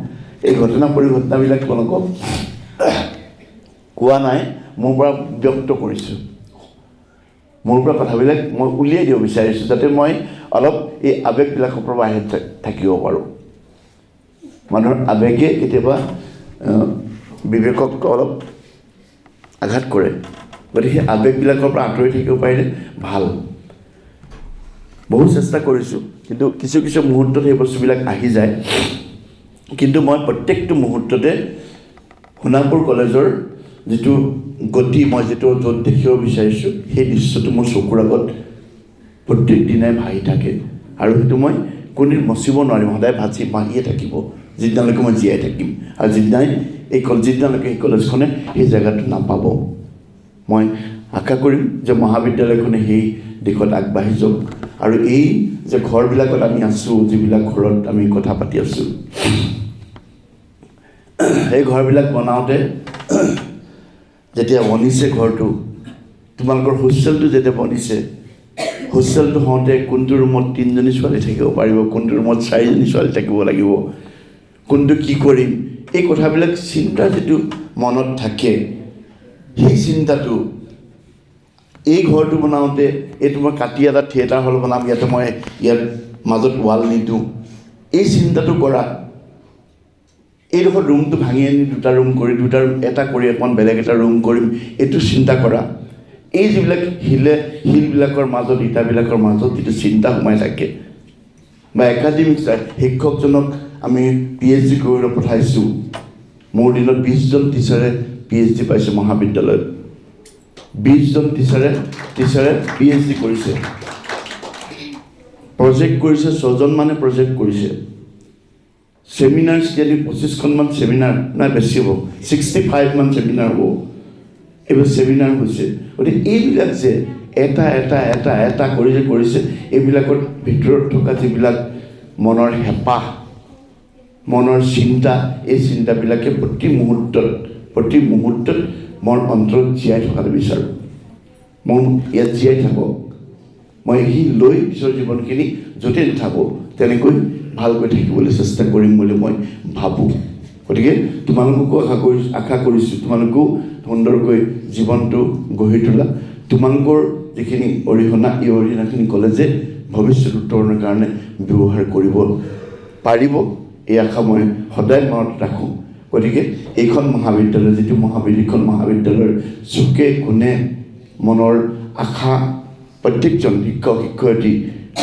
এই ঘটনা পৰিঘটনাবিলাক তেওঁলোকক কোৱা নাই, মোৰ পৰা ব্যক্ত কৰিছোঁ। মোৰ পৰা কথাবিলাক মই উলিয়াই দিব বিচাৰিছোঁ, যাতে মই অলপ এই আৱেগবিলাকৰ পৰা বাহিৰত থাকিব পাৰোঁ। মানুহৰ আৱেগে কেতিয়াবা বিবেকক অলপ আঘাত কৰে, গতিকে সেই আৱেগবিলাকৰ পৰা আঁতৰি থাকিব পাৰিলে ভাল। বহুত চেষ্টা কৰিছোঁ, কিন্তু কিছু মুহূৰ্তত সেই বস্তুবিলাক আহি যায়। কিন্তু মই প্ৰত্যেকটো মুহূৰ্ততে সোণাপুৰ কলেজৰ যিটো গতি, মই যিটো য'ত দেখিব বিচাৰিছোঁ, সেই দৃশ্যটো মোৰ চকুৰ আগত প্ৰত্যেক দিনাই ভাহি থাকে। আৰু সেইটো মই কোনোদিন মচিব নোৱাৰিম, সদায় ভাহিয়ে থাকিব, যিদিনালৈকে মই জীয়াই থাকিম। আৰু যিদিনালৈকে এই কলেজখনে সেই জেগাটো নাপাব। মই আশা কৰিম যে মহাবিদ্যালয়খনে সেই দিশত আগবাঢ়ি যাওক। আৰু এই যে ঘৰবিলাকত আমি আছোঁ, যিবিলাক ঘৰত আমি কথা পাতি আছোঁ, সেই ঘৰবিলাক বনাওঁতে যেতিয়া বনিছে ঘৰটো, তোমালোকৰ হোষ্টেলটো যেতিয়া বনিছে, হোষ্টেলটো হওঁতে কোনটো ৰুমত 3জনী ছোৱালী থাকিব পাৰিব, কোনটো ৰুমত 4জনী ছোৱালী থাকিব লাগিব, কোনটো কি কৰিম, এই কথাবিলাক চিন্তা যিটো মনত থাকে, সেই চিন্তাটো এই ঘৰটো বনাওঁতে, এইটো মই কাটি এটা থিয়েটাৰ হল বনাম, ইয়াত মাজত ৱাল নিদিওঁ, এই চিন্তাটো কৰা এইডোখৰ ৰুমটো ভাঙি আনি দুটা ৰুম কৰি এটা কৰি অকণ বেলেগ এটা ৰুম কৰিম, এইটো চিন্তা কৰা। এই যিবিলাক শিলবিলাকৰ মাজত, ইটাবিলাকৰ মাজত যিটো চিন্তা সোমাই থাকে, বা একাডেমিক শিক্ষকজনক আমি PhD কৰিবলৈ পঠাইছোঁ। মোৰ দিনত 20জন টিচাৰে PhD পাইছে মহাবিদ্যালয়ত। 20জন টিচাৰে PhD কৰিছে। প্ৰজেক্ট কৰিছে, 6জন মানে প্ৰজেক্ট কৰিছে। সেমিনাৰ স্কেলি 25খনমান সেমিনাৰ, নাই বেছি হ'ব, 65 মান সেমিনাৰ হ'ব। এইবোৰ সেমিনাৰ হৈছে। গতিকে এইবিলাক যে এটা কৰি যে কৰিছে, এইবিলাকৰ ভিতৰত থকা যিবিলাক মনৰ হেঁপাহ, মনৰ চিন্তা, এই চিন্তাবিলাকে প্ৰতি মুহূৰ্তত মোৰ অন্তৰত জীয়াই থকাটো বিচাৰোঁ। মই ইয়াত জীয়াই থাকক, মই সি লৈ পিছৰ জীৱনখিনি য'তে নাথাকোঁ তেনেকৈ ভালকৈ থাকিবলৈ চেষ্টা কৰিম বুলি মই ভাবোঁ। গতিকে তোমালোককো আশা কৰিছোঁ তোমালোকেও সুন্দৰকৈ জীৱনটো গঢ়ি তোলা। তোমালোকৰ যিখিনি অৰিহণা, এই অৰিহণাখিনি কলেজে ভৱিষ্যত উত্তৰণৰ কাৰণে ব্যৱহাৰ কৰিব পাৰিব, এই আশা মই সদায় মনত ৰাখোঁ। গতিকে এইখন মহাবিদ্যালয়, যিটো মহাবিদ্যালয়ৰ চুকে কোণে মনৰ আশা, প্ৰত্যেকজন শিক্ষক শিক্ষয়িত্ৰী,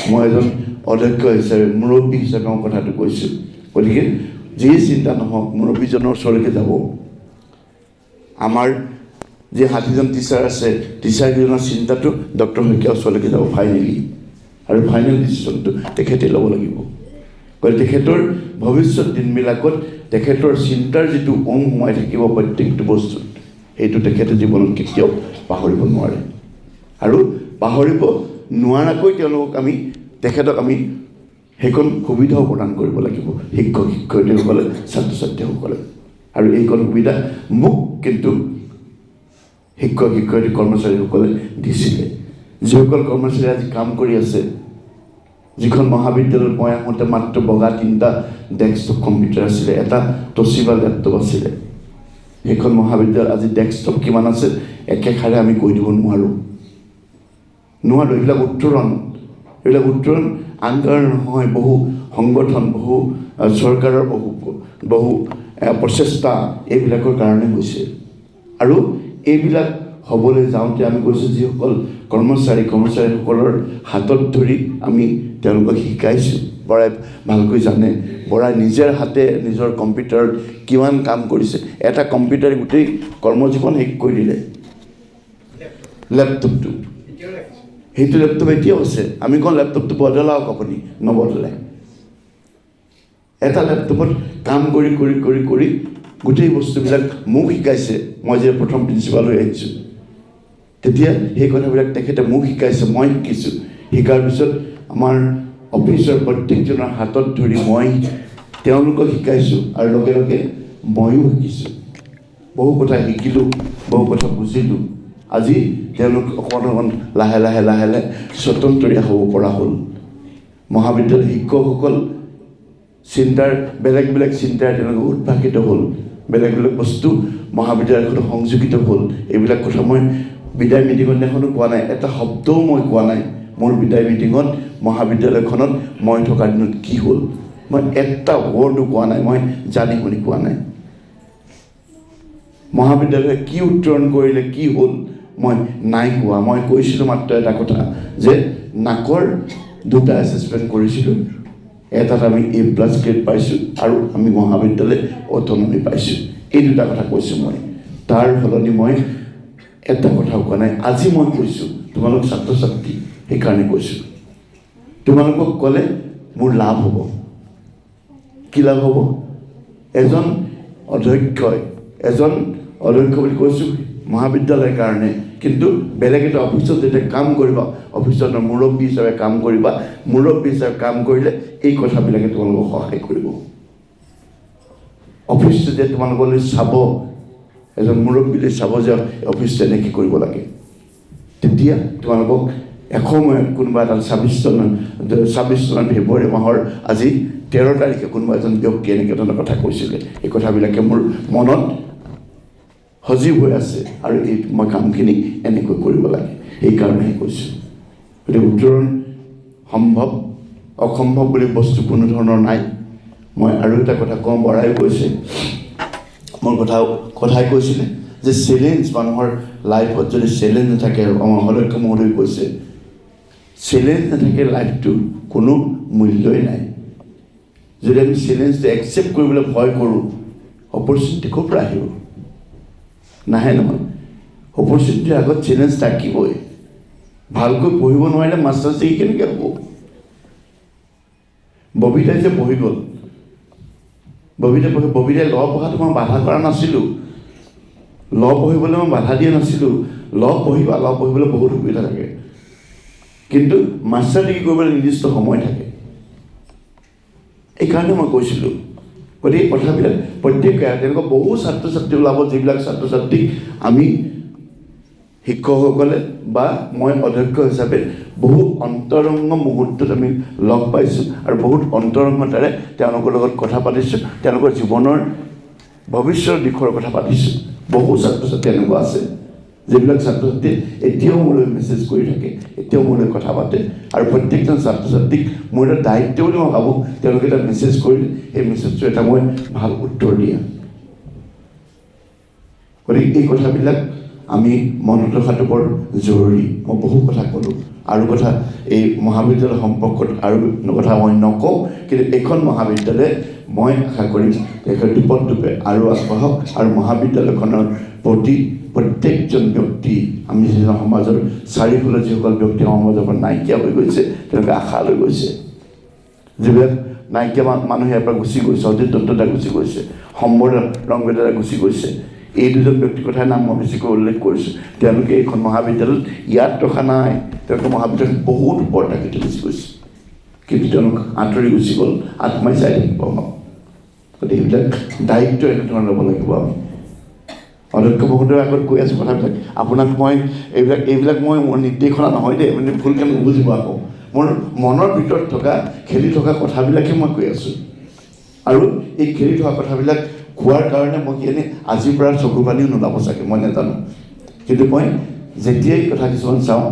মই এজন অধ্যক্ষ হিচাপে, মুৰব্বী হিচাপে মই কথাটো কৈছোঁ। গতিকে যিয়ে চিন্তা নহওক, মুৰব্বীজনৰ ওচৰলৈকে যাব। আমাৰ যে 60জন টিচাৰ আছে, টিচাৰকেইজনৰ চিন্তাটো ডক্টৰ শইকীয়াৰ ওচৰলৈকে যাব ফাইনেলি, আৰু ফাইনেল ডিচিশ্যনটো তেখেতে ল'ব লাগিব। গতিকে তেখেতৰ ভৱিষ্যত দিনবিলাকত তেখেতৰ চিন্তাৰ যিটো সোমাই থাকিব প্ৰত্যেকটো বস্তুত, সেইটো তেখেতে জীৱনত কেতিয়াও পাহৰিব নোৱাৰে। আৰু পাহৰিব নোৱাৰাকৈ তেখেতক আমি সেইকণ সুবিধাও প্ৰদান কৰিব লাগিব, শিক্ষক শিক্ষয়িত্ৰীসকলে, ছাত্ৰ ছাত্ৰীসকলে। আৰু এইকণ সুবিধা মোক কিন্তু শিক্ষক শিক্ষয়িত্ৰী কৰ্মচাৰীসকলে দিছিলে। যিসকল কৰ্মচাৰী আজি কাম কৰি আছে, যিখন মহাবিদ্যালয়ত মই আহোঁতে মাত্ৰ বগা 3টা ডেস্কটপ কম্পিউটাৰ আছিলে, এটা টচিবা লেপটপ আছিলে। সেইখন মহাবিদ্যালয়ত আজি ডেস্কটপ কিমান আছে একেষাৰে আমি কৈ দিব নোৱাৰোঁ। এইবিলাক উত্তৰণ আন কাৰণে নহয়, বহু সংগঠন, বহু চৰকাৰৰ বহু প্ৰচেষ্টা এইবিলাকৰ কাৰণে হৈছে। আৰু এইবিলাক হ'বলৈ যাওঁতে আমি কৈছোঁ, যিসকল কৰ্মচাৰীসকলৰ হাতত ধৰি আমি তেওঁলোকক শিকাইছোঁ। বৰাই ভালকৈ জানে, বৰাই নিজৰ হাতে নিজৰ কম্পিউটাৰত কিমান কাম কৰিছে। এটা কম্পিউটাৰে গোটেই কৰ্মজীৱন শেষ কৰি দিলে। লেপটপটো, সেইটো লেপটপ এতিয়াও আছে। আমি কওঁ লেপটপটো বদলাওক, আপুনি নবদলাই। এটা লেপটপত কাম কৰি গোটেই বস্তুবিলাক মোক শিকাইছে। মই যে প্ৰথম প্ৰিন্সিপাল হৈ আহিছোঁ, তেতিয়া সেই কথাবিলাক তেখেতে মোক শিকাইছে, মই শিকিছোঁ। শিকাৰ পিছত আমাৰ অফিচৰ প্ৰত্যেকজনৰ হাতত ধৰি মই তেওঁলোকক শিকাইছোঁ, আৰু লগে লগে ময়ো শিকিছোঁ। বহু কথা শিকিলোঁ, বহু কথা বুজিলোঁ। আজি তেওঁলোক অকণ লাহে লাহে স্বতন্ত্ৰীয়া হ'ব পৰা হ'ল। মহাবিদ্যালয়ৰ শিক্ষকসকল বেলেগ চিন্তাৰ তেওঁলোকে উদ্ভাসিত হ'ল, বেলেগ বস্তু মহাবিদ্যালয়খনত সংযোজিত হ'ল। এইবিলাক কথা মই বিদায় মিটিঙত এখনো কোৱা নাই, এটা শব্দও মই কোৱা নাই। মোৰ বিদায় মিটিঙত মহাবিদ্যালয়খনত মই থকা দিনত কি হ'ল, মই এটা ৱৰ্ডো কোৱা নাই, মই জানি শুনি কোৱা নাই। মহাবিদ্যালয়ে কি উত্তৰণ কৰিলে, কি হ'ল, মই নাই কোৱা। মই কৈছিলোঁ মাত্ৰ এটা কথা, যে নাকৰ 2টা এছেছমেণ্ট কৰিছিলোঁ, এটাত আমি A+ গ্ৰেড পাইছোঁ, আৰু আমি মহাবিদ্যালয় অট'নমি পাইছোঁ। এই 2টা কথা কৈছোঁ মই। তাৰ সলনি মই এটা কথাও কোৱা নাই। আজি মই কৈছোঁ, তোমালোক ছাত্ৰ ছাত্ৰী, সেইকাৰণে কৈছোঁ, তোমালোকক ক'লে মোৰ লাভ হ'ব। কি লাভ হ'ব? এজন অধ্যক্ষ বুলি কৈছোঁ মহাবিদ্যালয়ৰ কাৰণে, কিন্তু বেলেগ এটা অফিচত যেতিয়া কাম কৰিবা, অফিচত মুৰব্বী হিচাপে কাম কৰিবা, মুৰব্বী হিচাপে কাম কৰিলে এই কথাবিলাকে তোমালোকক সহায় কৰিব। অফিচটো যে তোমালোকলৈ চাব, এজন মুৰব্বীলৈ চাব যে অফিচটো এনেকৈ কৰিব লাগে, তেতিয়া তোমালোকক এসময়ত কোনোবা এটা 26 চনৰ ফেব্ৰুৱাৰী মাহৰ আজি 13 তাৰিখে কোনোবা এজন ব্যক্তিয়ে এনেকৈ ধৰণৰ কথা কৈছিলে। এই কথাবিলাকে মোৰ মনত সজীৱ হৈ আছে, আৰু এই মই কামখিনি এনেকৈ কৰিব লাগে, সেইকাৰণেহে কৈছোঁ। গতিকে উত্তৰণ সম্ভৱ, অসম্ভৱ বুলি বস্তু কোনো ধৰণৰ নাই। মই আৰু এটা কথা কওঁ, বৰাই কৈছে, মোৰ কথাই কৈছিলে যে চেলেঞ্জ, মানুহৰ লাইফত যদি চেলেঞ্জ নাথাকে, আমাৰ অধ্যক্ষ মহোদয় কৈছে চেলেঞ্জ নাথাকে লাইফটোৰ কোনো মূল্যই নাই। যদি আমি চেলেঞ্জটো একচেপ্ট কৰিবলৈ ভয় কৰোঁ, অপৰচুনিটি ক'ৰ পৰা আহিব? নাহে নহয়। অপৰচুনিটিৰ আগত চেলেঞ্জ থাকিবই। ভালকৈ পঢ়িব নোৱাৰিলে মাষ্টাৰ্ছ ডিগ্ৰী কেনেকৈ হ'ব? ববিতাই যে পঢ়ি গ'ল, ববিতাই ল পঢ়াটো মই বাধা কৰা নাছিলোঁ, ল পঢ়িবলৈ মই বাধা দিয়া নাছিলোঁ। ল পঢ়িবলৈ বহুত সুবিধা থাকে, কিন্তু মাষ্টাৰ ডিগ্ৰী কৰিবলৈ নিৰ্দিষ্ট সময় থাকে। এইকাৰণে মই কৈছিলোঁ, গতিকে এই কথাবিলাক প্ৰত্যেকে, তেনেকুৱা বহু ছাত্ৰ ছাত্ৰী ওলাব, যিবিলাক ছাত্ৰ ছাত্ৰীক আমি শিক্ষকসকলে বা মই অধ্যক্ষ হিচাপে বহু অন্তৰংগ মুহূৰ্তত আমি লগ পাইছোঁ আৰু বহুত অন্তৰংগতাৰে তেওঁলোকৰ লগত কথা পাতিছোঁ, তেওঁলোকৰ জীৱনৰ ভৱিষ্যতৰ দিশৰ কথা পাতিছোঁ। বহু ছাত্ৰ ছাত্ৰী এনেকুৱা আছে যিবিলাক ছাত্ৰ ছাত্ৰী এতিয়াও মোলৈ মেছেজ কৰি থাকে, এতিয়াও মোলৈ কথা পাতে, আৰু প্ৰত্যেকজন ছাত্ৰ ছাত্ৰীক মোৰ এটা দায়িত্ব বুলি মই ভাবোঁ, তেওঁলোকে এটা মেছেজ কৰিলে সেই মেছেজটো এটা মই ভাল উত্তৰ দিয়া। গতিকে এই কথাবিলাক আমি মনত ৰখাটো বৰ জৰুৰী। মই বহু কথা ক'লোঁ, আৰু কথা এই মহাবিদ্যালয় সম্পৰ্কত আৰু কথা মই নকওঁ, কিন্তু এইখন মহাবিদ্যালয়ে মই আশা কৰিম এইখন দুপে আৰু আগবাঢ়ক, আৰু মহাবিদ্যালয়খনৰ প্ৰতি প্ৰত্যেকজন ব্যক্তি, আমি যিজন সমাজৰ চাৰিওফালে যিসকল ব্যক্তি সমাজৰ পৰা নাইকিয়া হৈ গৈছে, তেওঁলোকে আশা লৈ গৈছে। যিবিলাক নাইকিয়া মানুহে ইয়াৰ পৰা গুচি গৈছে, অজিত দত্ততা গুচি গৈছে, সম্বৰ ৰংবেদাদা গুচি গৈছে, এই দুজন ব্যক্তিৰ কথাই নাম মই বেছিকৈ উল্লেখ কৰিছোঁ। তেওঁলোকে এইখন মহাবিদ্যালয়ত ইয়াত ৰখা নাই, তেওঁলোকে মহাবিদ্যালয়ত বহুত ওপৰত থাকি গুচি গৈছে, কিন্তু তেওঁলোক আঁতৰি গুচি গ'ল, আত্মাই চাই থাকিব আমাক। গতিকে এইবিলাক দায়িত্ব এনেধৰণে ল'ব লাগিব আমি। অধ্যক্ষ মহোদয়ৰ আগত কৈ আছোঁ কথাবিলাক, আপোনাক মই এইবিলাক মই মোৰ নিৰ্দেশনা নহয় দেই, মানে ভুলকৈ নুবুজিব আকৌ। মোৰ মনৰ ভিতৰত খেলি থকা কথাবিলাকে মই কৈ আছোঁ, আৰু এই খেলি থকা কথাবিলাক কোৱাৰ কাৰণে মই কিনে আজিৰ পৰা চকু পানীও নোলাব চাগে, মই নাজানো। কিন্তু মই যেতিয়াই কথা কিছুমান চাওঁ,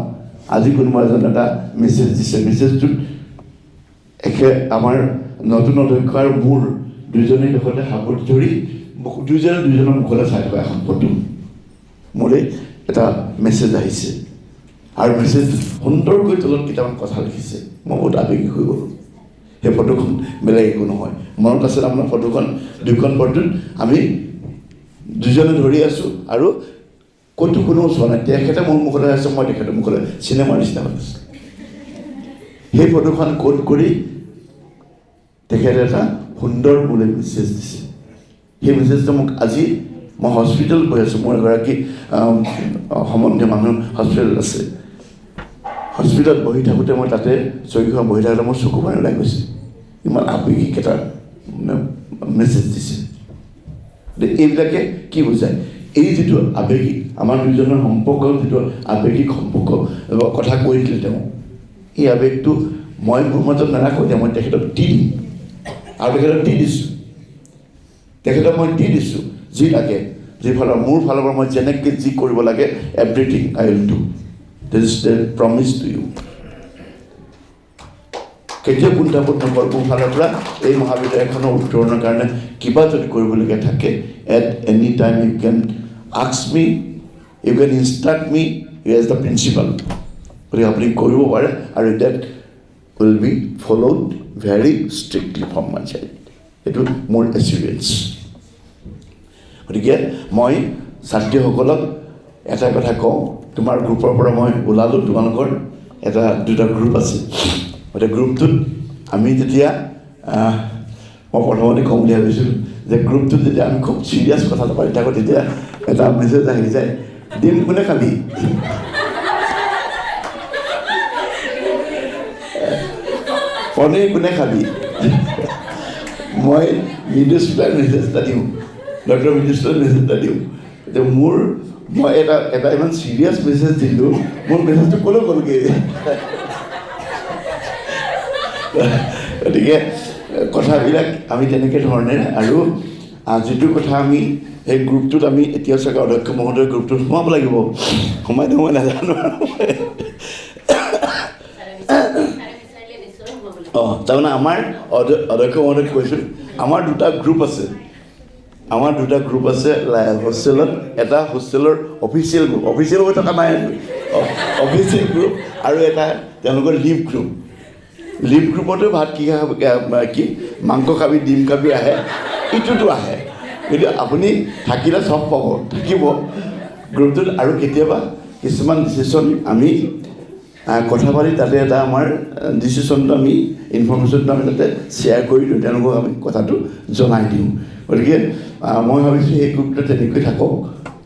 আজি কোনোবা এজন এটা মেছেজ দিছে, মেছেজটোত আমাৰ নতুন অধ্যক্ষ আৰু মোৰ দুইজনেই দেশতে সাৱট ধৰি দুইজনৰ মুখলৈ চাই থকা এখন ফটো, মোলৈ এটা মেছেজ আহিছে, আৰু মেছেজটোত সুন্দৰকৈ তলত কেইটামান কথা লিখিছে। মই বহুত আৱেগিক হৈ গ'লোঁ। সেই ফটোখন বেলেগ একো নহয়, মনত আছে আপোনাৰ ফটোখন, দুইখন ফটোত আমি দুজনে ধৰি আছোঁ, আৰু ক'তো কোনো চোৱা নাই, তেখেতে মোৰ মুখলৈ আছে, মই তেখেতৰ মুখলৈ, চিনেমাৰ নিচিনা হৈ আছে। সেই ফটোখন কোট কৰি তেখেতে এটা সুন্দৰ মোলৈ মেছেজ দিছে। সেই মেছেজটো মোক আজি, মই হস্পিটেলত বহি আছোঁ, মোৰ এগৰাকী সম্বন্ধীয় মানুহ হস্পিটেলত আছে, হস্পিটেলত বহি থাকোঁতে মই তাতে চকীখন বহি থাকোঁতে মোৰ চকু পানী ওলাই গৈছে, ইমান আৱেগিক এটা মেছেজ দিছে। এইবিলাকে কি বুজায়? এই যিটো আৱেগিক, আমাৰ দুজনৰ সম্পৰ্কৰ যিটো আৱেগিক সম্পৰ্ক কথা কৈ দিলে তেওঁ, এই আৱেগটো মই মোৰ মাজত নাৰাখোঁ, এতিয়া মই তেখেতক দি দিম, আৰু তেখেতক দি দিছোঁ, মই দি দিছোঁ যি লাগে, মোৰ ফালৰ পৰা মই যেনেকৈ যি কৰিব লাগে, everything I will do. This is the promise to you. কেতিয়াও কুণ্ঠাবোধ নকৰোঁ, মোৰ ফালৰ পৰা এই মহাবিদ্যালয়খনৰ উত্তৰণৰ কাৰণে কিবা যদি কৰিবলগীয়া থাকে, at any time you can ask me, you can instruct me as the principal. গতিকে আপুনি কৰিব পাৰে, আৰু that will be followed very strictly from my side. এইটো মোৰ এচিউৰেঞ্চ। গতিকে মই ছাত্ৰীসকলক এটা কথা কওঁ, তোমাৰ গ্ৰুপৰ পৰা মই ওলালোঁ, তোমালোকৰ দুটা গ্ৰুপ আছে, গতিকে গ্ৰুপটোত আমি যেতিয়া মই প্ৰথমতে কম বুলি ভাবিছিলোঁ যে গ্ৰুপটোত যেতিয়া আমি খুব চিৰিয়াছ কথা পাতি থাকোঁ, তেতিয়া এটা মেছেজ আহি যায়, ডিম কোনে খাবি? পনীৰ কোনে খাবি? মই মৃদুস্মিতাক মেছেজ এটা দিওঁ, ডক্টৰ মৃদুস্মিতাক মেছেজ এটা দিওঁ, এতিয়া মই এটা ইমান চিৰিয়াছ মেছেজ দিলোঁ, মোৰ মেছেজটো ক'লৈ গ'লগৈ? গতিকে কথাবিলাক আমি তেনেকৈ ধৰণেৰে, আৰু যিটো কথা আমি সেই গ্ৰুপটোত আমি এতিয়া চাগে অধ্যক্ষ মহোদয়ৰ গ্ৰুপটোত সোমাব লাগিব, সোমাই দিওঁ মই নাজানো আৰু। তাৰমানে আমাৰ অধ্যক্ষ মহোদয়ক কৈছোঁ আমাৰ দুটা গ্ৰুপ আছে হোষ্টেলত। এটা হোষ্টেলৰ অফিচিয়েল হৈ থকা নাই, অফিচিয়েল গ্ৰুপ, আৰু এটা তেওঁলোকৰ লিভ গ্ৰুপতো ভাত কি মাংস খাবি, ডিম খাবি আহে, ইটোতো আহে। কিন্তু আপুনি থাকিলে চব পাব, থাকিব গ্ৰুপটোত। আৰু কেতিয়াবা কিছুমান ডিচিশ্যন আমি কথা পাতি তাতে এটা আমাৰ ডিচিশ্যনটো আমি ইনফৰ্মেশ্যনটো আমি তাতে শ্বেয়াৰ কৰি দিওঁ, তেওঁলোকক আমি কথাটো জনাই দিওঁ। গতিকে মই ভাবিছোঁ সেই গ্ৰুপটো তেনেকৈ থাকক,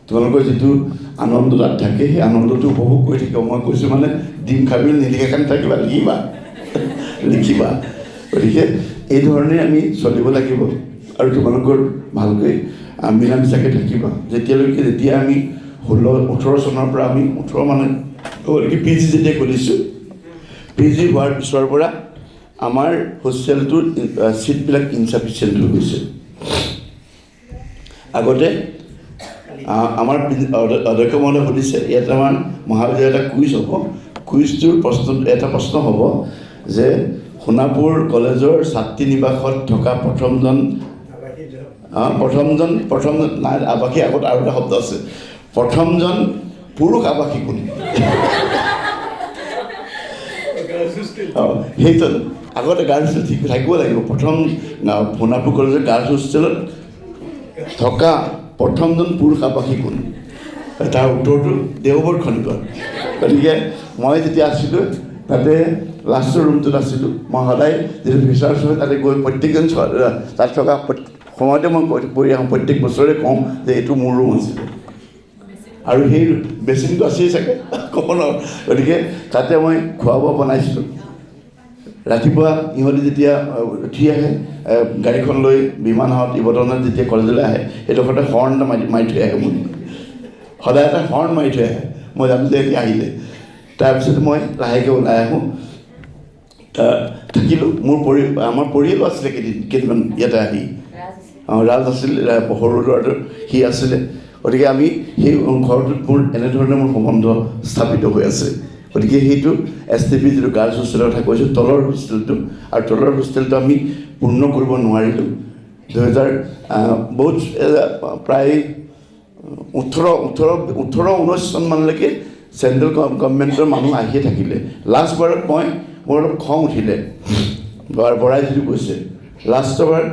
তোমালোকৰ যিটো আনন্দ তাত থাকে সেই আনন্দটো উপভোগ কৰি থাকিব। মই কৈছোঁ মানে ডিম খাবি নিলিখাকৈ থাকিবা, লিখিবা। গতিকে এই ধৰণে আমি চলিব লাগিব আৰু তোমালোকৰ ভালকৈ মিলা মিছাকৈ থাকিবা। যেতিয়া আমি 16-18 চনৰ পৰা আমি 18 মানে PG যেতিয়া খুলিছোঁ, PG হোৱাৰ পিছৰ পৰা আমাৰ হোষ্টেলটোৰ ছিটবিলাক ইনচাফিচিয়েণ্ট হৈ গৈছে। আগতে আমাৰ অধ্যক্ষ মহোদয়ে সুধিছে, ইয়াত আমাৰ মহাবিদ্যালয়ত এটা কুইজ হ'ব, কুইজটোৰ এটা প্ৰশ্ন হ'ব যে সোণাপুৰ কলেজৰ ছাত্ৰী নিবাসত থকা প্ৰথমজন নাই আৱাসী, আগত আৰু এটা শব্দ আছে, প্ৰথমজন পুৰুষ আৱাসী কোন? সেইটো আগতে গাৰ্লছ হোষ্টেল ঠিক থাকিব লাগিব। প্ৰথম সোণাপুৰ কলেজৰ গাৰ্লছ হোষ্টেলত থকা প্ৰথমজন পুৰুষ আৱাসী কোন? তাৰ উত্তৰটো দেওবৰ খনিকৰ। গতিকে মই যেতিয়া আছিলোঁ তাতে লাষ্টৰ ৰুমটোত আছিলোঁ, মই সদায় যিটো ৰিচাৰ্চ হয় তাতে গৈ প্ৰত্যেকজন তাত থকা সময়তে মই পঢ়ি আহোঁ, প্ৰত্যেক বছৰে কওঁ যে এইটো মোৰ ৰুম আছিলে, আৰু সেই বেচিনটো আছেই চাগে ক'ব নোৱাৰোঁ। গতিকে তাতে মই খোৱা বোৱা বনাইছিলোঁ। ৰাতিপুৱা ইহঁতে যেতিয়া উঠি আহে গাড়ীখন লৈ বিমানত ইবতনত যেতিয়া কলেজলৈ আহে, সেইডোখৰতে হৰ্ণ এটা মাৰি থৈ আহে, মোৰ সদায় এটা হৰ্ণ মাৰি থৈ আহে, মই জানো যে এতিয়া আহিলে। তাৰপিছত মই লাহেকৈ ওলাই আহোঁ, থাকিলোঁ। আমাৰ পৰিয়ালো আছিলে কেইদিনমান ইয়াতে আহি, ৰাজ আছিল, সৰু ল'ৰাটো সি আছিলে। গতিকে আমি সেই ঘৰটোত এনেধৰণে মোৰ সম্বন্ধ স্থাপিত হৈ আছে। গতিকে সেইটো STP যিটো গাৰ্লছ হোষ্টেলৰ কথা কৈছোঁ, তলৰ হোষ্টেলটো, আৰু তলৰ হোষ্টেলটো আমি পূৰ্ণ কৰিব নোৱাৰিলোঁ। 2000 প্ৰায় 18-19 চনমানলৈকে চেণ্ট্ৰেল গভৰ্ণমেণ্টৰ মানুহ আহিয়ে থাকিলে। লাষ্ট বাৰত মোৰ অলপ খং উঠিলে, বৰাই যিটো কৈছে, লাষ্টৰ বাৰত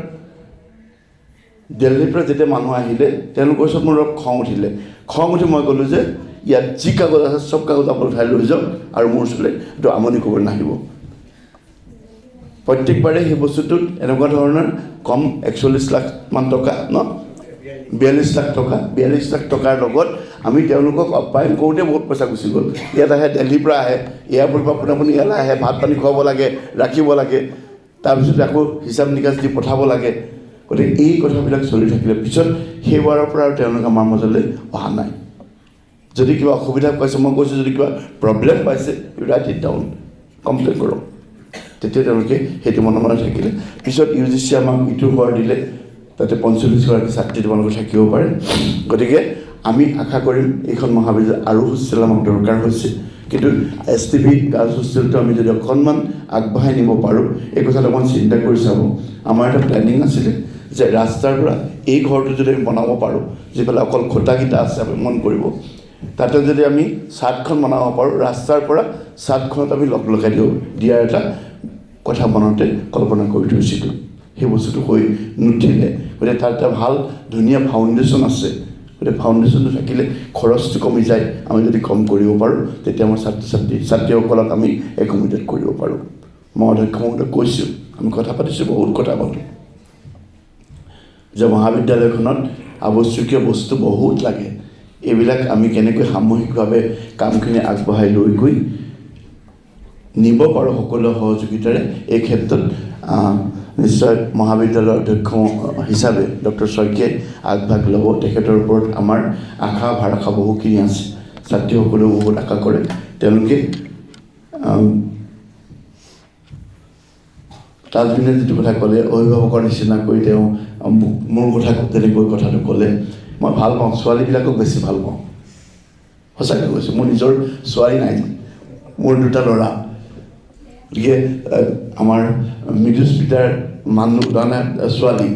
দিল্লীৰ পৰা যেতিয়া মানুহ আহিলে তেওঁলোকৰ ওচৰত মোৰ অলপ খং উঠি মই ক'লোঁ যে ইয়াত যি কাগজ আছে চব কাগজ আপোনালোকে উঠাই লৈ যাওক, আৰু মোৰ ওচৰলৈ এইটো আমনি কৰিব নাহিব। প্ৰত্যেকবাৰে সেই বস্তুটোত এনেকুৱা ধৰণৰ কম 41 লাখমান টকা 42 লাখ টকাৰ লগত আমি তেওঁলোকক আপ্যায়ন কৰোঁতে বহুত পইচা গুচি গ'ল। ইয়াত আহে, দিল্লীৰ পৰা আহে, এয়াৰপৰ্টৰ পৰা পোনে ইয়ালৈ আহে, ভাত পানী খুৱাব লাগে, ৰাখিব লাগে, তাৰপিছত আকৌ হিচাপ নিকাচ দি পঠাব লাগে। গতিকে এই কথাবিলাক চলি থাকিলে পিছত সেইবাৰৰ পৰা আৰু তেওঁলোক আমাৰ মাজলৈ অহা নাই। যদি কিবা অসুবিধা পাইছে, মই কৈছোঁ যদি কিবা প্ৰব্লেম পাইছে, you write it down, complain কৰক। তেতিয়া তেওঁলোকে সেইটো মনে থাকিলে। পিছত UGC আমাক ইটো হোৱাৰ দিলে, তাতে 45গৰাকী ছাত্ৰী তোমালোকে থাকিব পাৰে। গতিকে আমি আশা কৰিম এইখন মহাবিদ্যালয় আৰু হোষ্টেল আমাক দৰকাৰ হৈছে, কিন্তু STP গাৰ্লছ হোষ্টেলটো আমি যদি অকণমান আগবঢ়াই নিব পাৰোঁ, এই কথাটো অকণমান চিন্তা কৰি চাব। আমাৰ এটা প্লেনিং আছিলে যে ৰাস্তাৰ পৰা এই ঘৰটো যদি আমি বনাব পাৰোঁ, যিফালে অকল খুঁটাকেইটা আছে আপুনি মন কৰিব, তাতে যদি আমি ছাদখন বনাব পাৰোঁ, ৰাস্তাৰ পৰা ছাদখনত আমি লগাই দিয়াৰ এটা কথা মনতে কল্পনা কৰি থৈছিলোঁ। সেই বস্তুটো হৈ নুঠিলে। গতিকে তাত এটা ভাল ধুনীয়া ফাউণ্ডেশ্যন আছে। গতিকে ফাউণ্ডেশ্যনটো থাকিলে খৰচটো কমি যায়। আমি যদি কম কৰিব পাৰোঁ, তেতিয়া আমাৰ ছাত্ৰীসকলক আমি একমোডেট কৰিব পাৰোঁ। মই অধ্যক্ষ মহোদয়ক কৈছোঁ, আমি কথা পাতিছোঁ, বহুত কথা পাতোঁ যে মহাবিদ্যালয়খনত আৱশ্যকীয় বস্তু বহুত লাগে। এইবিলাক আমি কেনেকৈ সামূহিকভাৱে কামখিনি আগবঢ়াই লৈ গৈ নিব পাৰোঁ সকলো সহযোগিতাৰে, এই ক্ষেত্ৰত নিশ্চয় মহাবিদ্যালয়ৰ অধ্যক্ষ হিচাপে ডক্টৰ শইকীয়াই আগভাগ ল'ব। তেখেতৰ ওপৰত আমাৰ আশা ভৰসা বহুখিনি আছে। ছাত্ৰীসকলেও বহুত আশা কৰে। তেওঁলোকে তাজবিনে যিটো কথা ক'লে, অভিভাৱকৰ নিচিনাকৈ তেওঁ মোৰ কথা তেনেকৈ কথাটো ক'লে, মই ভাল পাওঁ। ছোৱালীবিলাকক বেছি ভাল পাওঁ, সঁচাকৈ কৈছোঁ। মোৰ নিজৰ ছোৱালী নাই, মোৰ দুটা ল'ৰা। গতিকে আমাৰ মিডুস্মিতাৰ মানুহ তাৰমানে ছোৱালী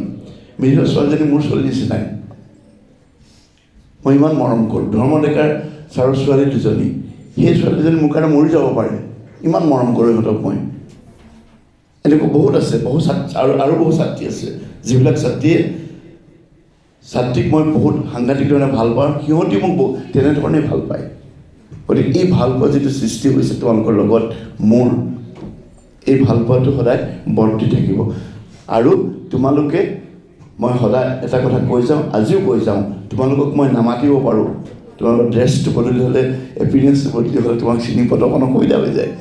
মিহিৰৰ ছোৱালীজনী মোৰ ছোৱালী নিচিনাই মই ইমান মৰম কৰোঁ ধৰ্ম ডেকাৰ ছাৰৰ ছোৱালী দুজনী সেই ছোৱালীজনী মোৰ কাৰণে মৰি যাব পাৰে ইমান মৰম কৰোঁ ইহঁতক মই এনেকুৱা বহুত আছে বহুত ছাত্ৰী আৰু বহুত ছাত্ৰী আছে যিবিলাক ছাত্ৰীক মই বহুত সাংঘাতিক ধৰণে ভাল পাওঁ সিহঁতি মোক তেনেধৰণে ভাল পায় গতিকে এই ভাল পোৱা যিটো সৃষ্টি হৈছে তোমালোকৰ লগত মোৰ এই ভাল পোৱাটো সদায় বৰ্তি থাকিব আৰু তোমালোকে মই সদায় এটা কথা কৈ যাওঁ আজিও কৈ যাওঁ তোমালোকক মই নামাতিব পাৰোঁ তোমালোকৰ ড্ৰেছটো বদলি হ'লে এপিৰিয়েঞ্চটো বদলি হ'লে তোমাক চিনি পোৱাটো অকণ অসুবিধা হৈ যায়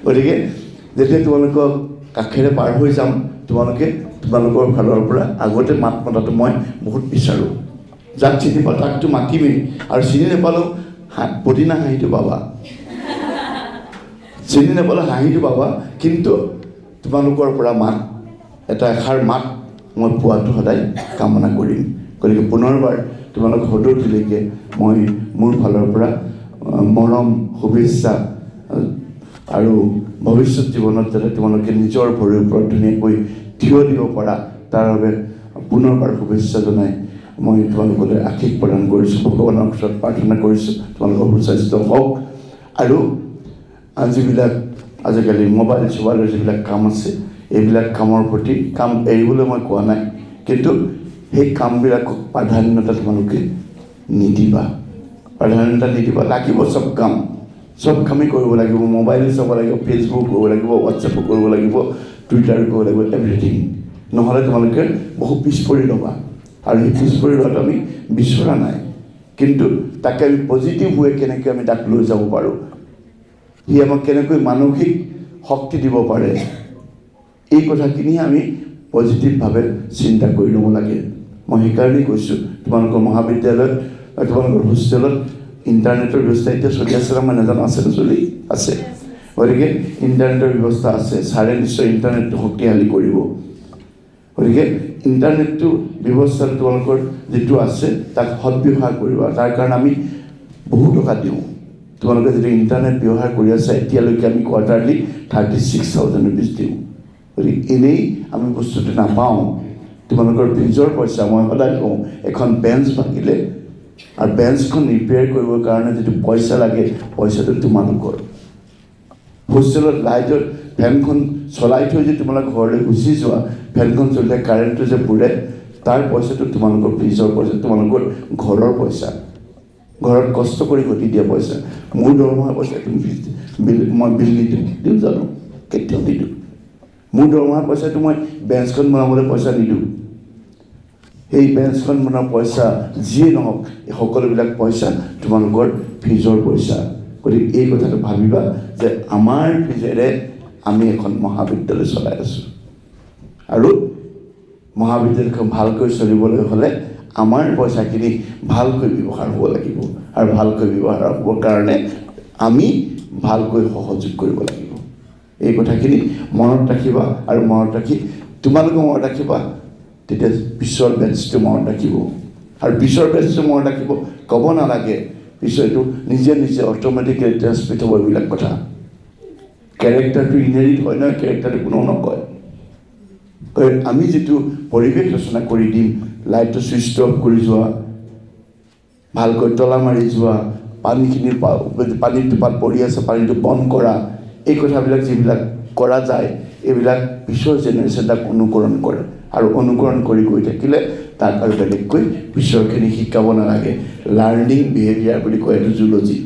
গতিকে যেতিয়া তোমালোকক কাষেৰে পাৰ হৈ যাম তোমালোকৰ ফালৰ পৰা আগতে মাত মতাটো মই বহুত বিচাৰোঁ যাক চিনি পাওঁ তাকতো মাতিমেই আৰু চিনি নাপালেও পদিনা হাঁহিটো পাবা চিনি নাপালে হাঁহিটো পাবা কিন্তু তোমালোকৰ পৰা মাত এটা এষাৰ মাত মই পোৱাটো সদায় কামনা কৰিম গতিকে পুনৰবাৰ তোমালোক সদৌতিলৈকে মই মোৰ ফালৰ পৰা মৰম শুভেচ্ছা আৰু ভৱিষ্যত জীৱনত যাতে তোমালোকে নিজৰ ভৰিৰ ওপৰত ধুনীয়াকৈ থিয় দিব পৰা তাৰ বাবে পুনৰবাৰ শুভেচ্ছা জনাই মই তোমালোকলৈ আশীষ প্ৰদান কৰিছোঁ ভগৱানৰ ওচৰত প্ৰাৰ্থনা কৰিছোঁ তোমালোকৰ সুস্বাস্থ্য হওক আৰু যিবিলাক আজিকালি মোবাইলৰ যিবিলাক কাম আছে এইবিলাক কামৰ প্ৰতি কাম এৰিবলৈ মই কোৱা নাই কিন্তু সেই কামবিলাকক প্ৰাধান্যতা তোমালোকে নিদিবা লাগিব চব কামেই কৰিব লাগিব মোবাইল চাব লাগিব ফেচবুক কৰিব লাগিব হোৱাটছএপো কৰিব লাগিব টুইটাৰ কৰিব লাগিব এভৰিথিং নহ'লে তোমালোকে বহু পিছ পৰি ৰ'বা আৰু সেই পিছ পৰি ৰ'ৱাটো আমি বিচৰা নাই কিন্তু তাকে আমি পজিটিভ হৈ কেনেকৈ আমি তাক লৈ যাব পাৰোঁ সি আমাক কেনেকৈ মানসিক শক্তি দিব পাৰে এই কথাখিনি আমি পজিটিভভাৱে চিন্তা কৰি ল'ব লাগে মই সেইকাৰণেই কৈছোঁ তোমালোকৰ মহাবিদ্যালয়ত তোমালোকৰ হোষ্টেলত ইণ্টাৰনেটৰ ব্যৱস্থা এতিয়া চলি আছে মই নাজানো আছে চলি আছে গতিকে ইণ্টাৰনেটৰ ব্যৱস্থা আছে ছাৰে নিশ্চয় ইণ্টাৰনেটটো শক্তিশালী কৰিব গতিকে ইণ্টাৰনেটটো ব্যৱস্থাটো তোমালোকৰ যিটো আছে তাক সদব্যৱহাৰ কৰিবা তাৰ কাৰণে আমি বহু টকা দিওঁ তোমালোকে যদি ইণ্টাৰনেট ব্যৱহাৰ কৰি আছা এতিয়ালৈকে আমি কোৱাৰ্টাৰলি 36,000 rupees দিওঁ গতিকে এনেই আমি বস্তুটো নাপাওঁ তোমালোকৰ ফিজৰ পইচা মই সদায় কওঁ এখন বেঞ্চ ভাঙিলে আৰু বেঞ্চখন ৰিপেয়াৰ কৰিবৰ কাৰণে যিটো পইচা লাগে পইচাটো তোমালোকৰ হোষ্টেলত লাইটৰ ফেনখন চলাই থৈ যে তোমালোক ঘৰলৈ গুচি যোৱা ফেনখন চলিলে কাৰেণ্টটো যে পুৰে তাৰ পইচাটো তোমালোকৰ ফিজৰ পইচা তোমালোকৰ ঘৰৰ পইচা ঘৰত কষ্ট কৰি ঘটি দিয়া পইচা মোৰ দৰমহাৰ পইচা তুমি মই বিল নিদিওঁ জানো কেতিয়াও নিদিওঁ মোৰ দৰমহাৰ পইচাটো মই বেঞ্চখন বনাবলৈ পইচা নিদিওঁ সেই বেঞ্চখন বনোৱাৰ পইচা যিয়ে নহওক এই সকলোবিলাক পইচা তোমালোকৰ ফিজৰ পইচা গতিকে এই কথাটো ভাবিবা যে আমাৰ ফিজেৰে আমি এখন মহাবিদ্যালয় চলাই আছোঁ আৰু মহাবিদ্যালয়খন ভালকৈ চলিবলৈ হ'লে আমাৰ পইচাখিনি ভালকৈ ব্যৱহাৰ হ'ব লাগিব আৰু ভালকৈ ব্যৱহাৰ হ'বৰ কাৰণে আমি ভালকৈ সহযোগ কৰিব লাগিব এই কথাখিনি মনত ৰাখিবা আৰু মনত ৰাখি তোমালোকে মনত ৰাখিবা তেতিয়া পিছৰ বেটছটো মনত ৰাখিব আৰু পিছৰ বেটছটো মনত ৰাখিব ক'ব নালাগে পিছৰটো নিজে অট'মেটিকেলি ট্ৰেন্সমিট হ'ব এইবিলাক কথা কেৰেক্টাৰটো ইনহেৰিট হয় নহয় কেৰেক্টাৰটো কোনেও নকয় আমি যিটো পৰিৱেশ ৰচনা কৰি দিম লাইটটো ছুইচ অফ কৰি যোৱা ভালকৈ তলা মাৰি যোৱা পানীৰ টোপাল পৰি আছে পানীটো বন্ধ কৰা এই কথাবিলাক যিবিলাক কৰা যায় এইবিলাক পিছৰ জেনেৰেশ্যন তাক অনুকৰণ কৰে আৰু অনুকৰণ কৰি গৈ থাকিলে তাক আৰু বেলেগকৈ পিছৰখিনি শিকাব নালাগে লাৰ্ণিং বিহেভিয়াৰ বুলি কয় এইটো জুলজি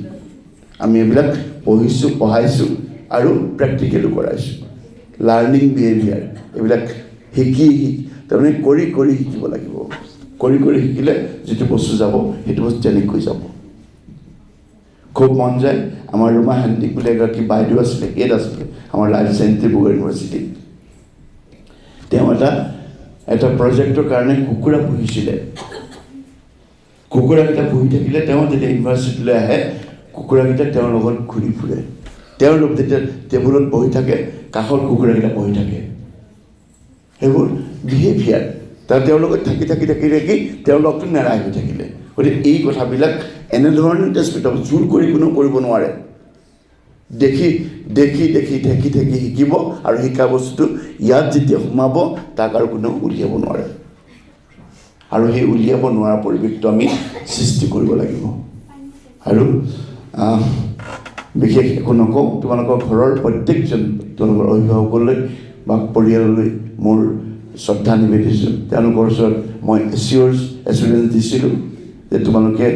আমি এইবিলাক পঢ়াইছোঁ আৰু প্ৰেক্টিকেলো কৰাইছোঁ লাৰ্ণিং বিহেভিয়াৰ এইবিলাক তাৰমানে কৰি শিকিব লাগিব কৰি শিকিলে যিটো বস্তু যাব সেইটো বস্তু তেনেকৈ যাব খুব মন যায় আমাৰ ৰুমা হেণ্ডিক বুলি এগৰাকী বাইদেউ আছিলে হেড আছিলে আমাৰ লাইফ চায়েন্স ডিব্ৰুগড় ইউনিভাৰ্চিটিত তেওঁ এটা প্ৰজেক্টৰ কাৰণে কুকুৰা পুহিছিলে কুকুৰাকেইটা পুহি থাকিলে তেওঁ যেতিয়া ইউনিভাৰ্চিটিলৈ আহে কুকুৰাকেইটা তেওঁৰ লগত ঘূৰি ফুৰে তেওঁৰ যেতিয়া টেবুলত বহি থাকে কাষত কুকুৰাকেইটা বহি থাকে সেইবোৰ বিহেভিয়াৰ তেওঁৰ লগত থাকি তেওঁৰ লগটো নেৰাই হৈ থাকিলে গতিকে এই কথাবিলাক এনেধৰণে ট্ৰেন্সমিট হ'ব জোৰ কৰি কোনেও কৰিব নোৱাৰে দেখি দেখি দেখি ঢেকি ঢেকি শিকিব আৰু শিকা বস্তুটো ইয়াত যেতিয়া সোমাব তাক আৰু কোনেও উলিয়াব নোৱাৰে আৰু সেই উলিয়াব নোৱাৰা পৰিৱেশটো আমি সৃষ্টি কৰিব লাগিব আৰু বিশেষ একো নকওঁ তোমালোকৰ ঘৰৰ প্ৰত্যেকজন তোমালোকৰ অভিভাৱকলৈ বা পৰিয়াললৈ মোৰ শ্ৰদ্ধা নিবেদিছোঁ তেওঁলোকৰ ওচৰত মই এছুৰেঞ্চ দিছিলোঁ যে তোমালোকে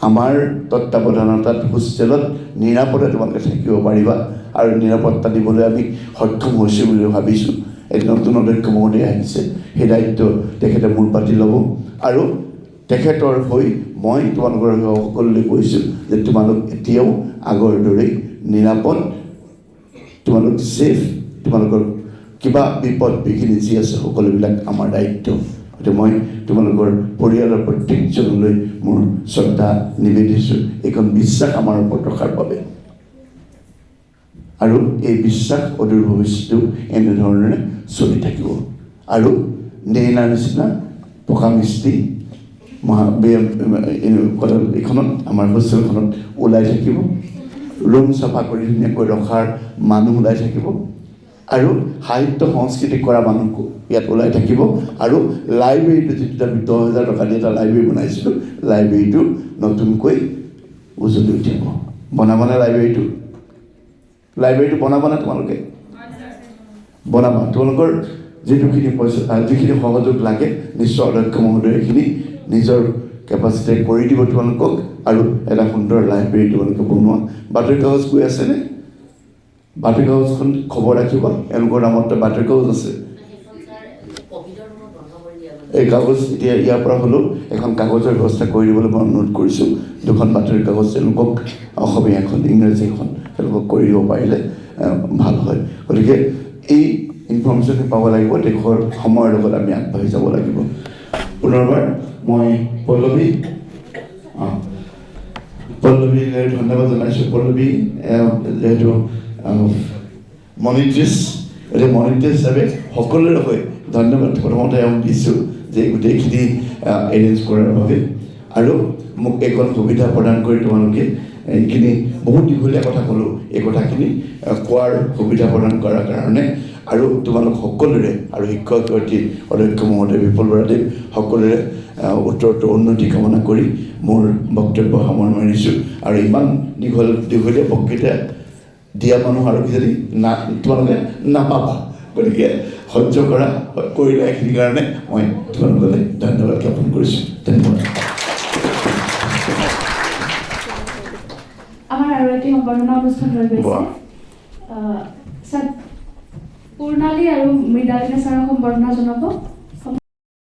আমাৰ তত্ত্বাৱধানতাত হোষ্টেলত নিৰাপদে তোমালোকে থাকিব পাৰিবা আৰু নিৰাপত্তা দিবলৈ আমি সক্ষম হৈছোঁ বুলি ভাবিছোঁ এই নতুন অধ্যক্ষ মহোদয় আহিছে সেই দায়িত্ব তেখেতে মূৰ পাতি ল'ব আৰু তেখেতৰ হৈ মই তোমালোকৰ অভিভাৱকসকললৈ কৈছোঁ যে তোমালোক এতিয়াও আগৰ দৰেই নিৰাপদ তোমালোক ছেফ তোমালোকৰ কিবা বিপদ বিঘিনি যি আছে সকলোবিলাক আমাৰ দায়িত্ব গতিকে মই তোমালোকৰ পৰিয়ালৰ প্ৰত্যেকজনলৈ মোৰ শ্ৰদ্ধা নিবেদিছোঁ এইখন বিশ্বাস আমাৰ ওপৰত ৰখাৰ বাবে আৰু এই বিশ্বাস অদূৰ ভৱিষ্যতেও এনেধৰণে চলি থাকিব আৰু নেইনাৰ নিচিনা পকা মিস্ত্ৰী এইখনত আমাৰ হোষ্টেলখনত ওলাই থাকিব ৰুম চাফা কৰি ধুনীয়াকৈ ৰখাৰ মানুহ ওলাই থাকিব আৰু সাহিত্য সংস্কৃতি কৰা মানুহ ইয়াত ওলাই থাকিব আৰু লাইব্ৰেৰীটো যিটো আমি 10,000 টকা দি এটা লাইব্ৰেৰী বনাইছিলোঁ লাইব্ৰেৰীটো নতুনকৈ উজলি উঠিব বনাবানে লাইব্ৰেৰীটো বনাবানে তোমালোকে বনাবা তোমালোকৰ যিখিনি পইচা যিখিনি সহযোগ লাগে নিশ্চয় অধ্যক্ষ মহোদয় এইখিনি নিজৰ কেপাচিটি কৰি দিব তোমালোকক আৰু এটা সুন্দৰ লাইব্ৰেৰী তোমালোকে বনোৱা বাতৰি কাগজ গৈ আছেনে বাতৰি কাগজখন খবৰ ৰাখিব এওঁলোকৰ নামত বাতৰি কাগজ আছে এই কাগজ এতিয়া ইয়াৰ পৰা হ'লেও এখন কাগজৰ ব্যৱস্থা কৰি দিবলৈ মই অনুৰোধ কৰিছোঁ দুখন বাতৰি কাগজ তেওঁলোকক অসমীয়া এখন ইংৰাজী এখন তেওঁলোকক কৰি দিব পাৰিলে ভাল হয় গতিকে এই ইনফৰ্মেশ্যনখিনি পাব লাগিব দেশৰ সময়ৰ লগত আমি আগবাঢ়ি যাব লাগিব পুনৰবাৰ মই পল্লৱীলৈ ধন্যবাদ জনাইছোঁ পল্লৱী যিহেতু মনিট্ৰেছ হিচাপে সকলোৰে হৈ ধন্যবাদ প্ৰথমতে দিছোঁ যে গোটেইখিনি এৰেঞ্জ কৰাৰ বাবে আৰু মোক এইখন সুবিধা প্ৰদান কৰি তোমালোকে এইখিনি বহুত দীঘলীয়া কথা ক'লোঁ এই কথাখিনি কোৱাৰ সুবিধা প্ৰদান কৰাৰ কাৰণে আৰু তোমালোক সকলোৰে আৰু শিক্ষক শিক্ষয়িত্ৰী অধ্যক্ষ মহোদয় বিপুল বৰাদেৱ সকলোৰে উত্তৰোত্তৰ উন্নতি কামনা কৰি মোৰ বক্তব্য সামৰণি মাৰিছোঁ আৰু ইমান দীঘলীয়া বক্তৃতা দিয়া মানুহ আৰু কিজানি তোমালোকে নাপাবা গতিকে সহ্য কৰিলে এইখিনিৰ কাৰণে মই তোমালোকলৈ ধন্যবাদ জ্ঞাপন কৰিছোঁ ধন্যবাদ আমাৰ আৰু এটি সম্বৰ্ধনা অনুষ্ঠান হৈ গৈছে পূৰ্ণালী আৰু মৃণালিনী ছাৰক সম্বৰ্ধনা জনাব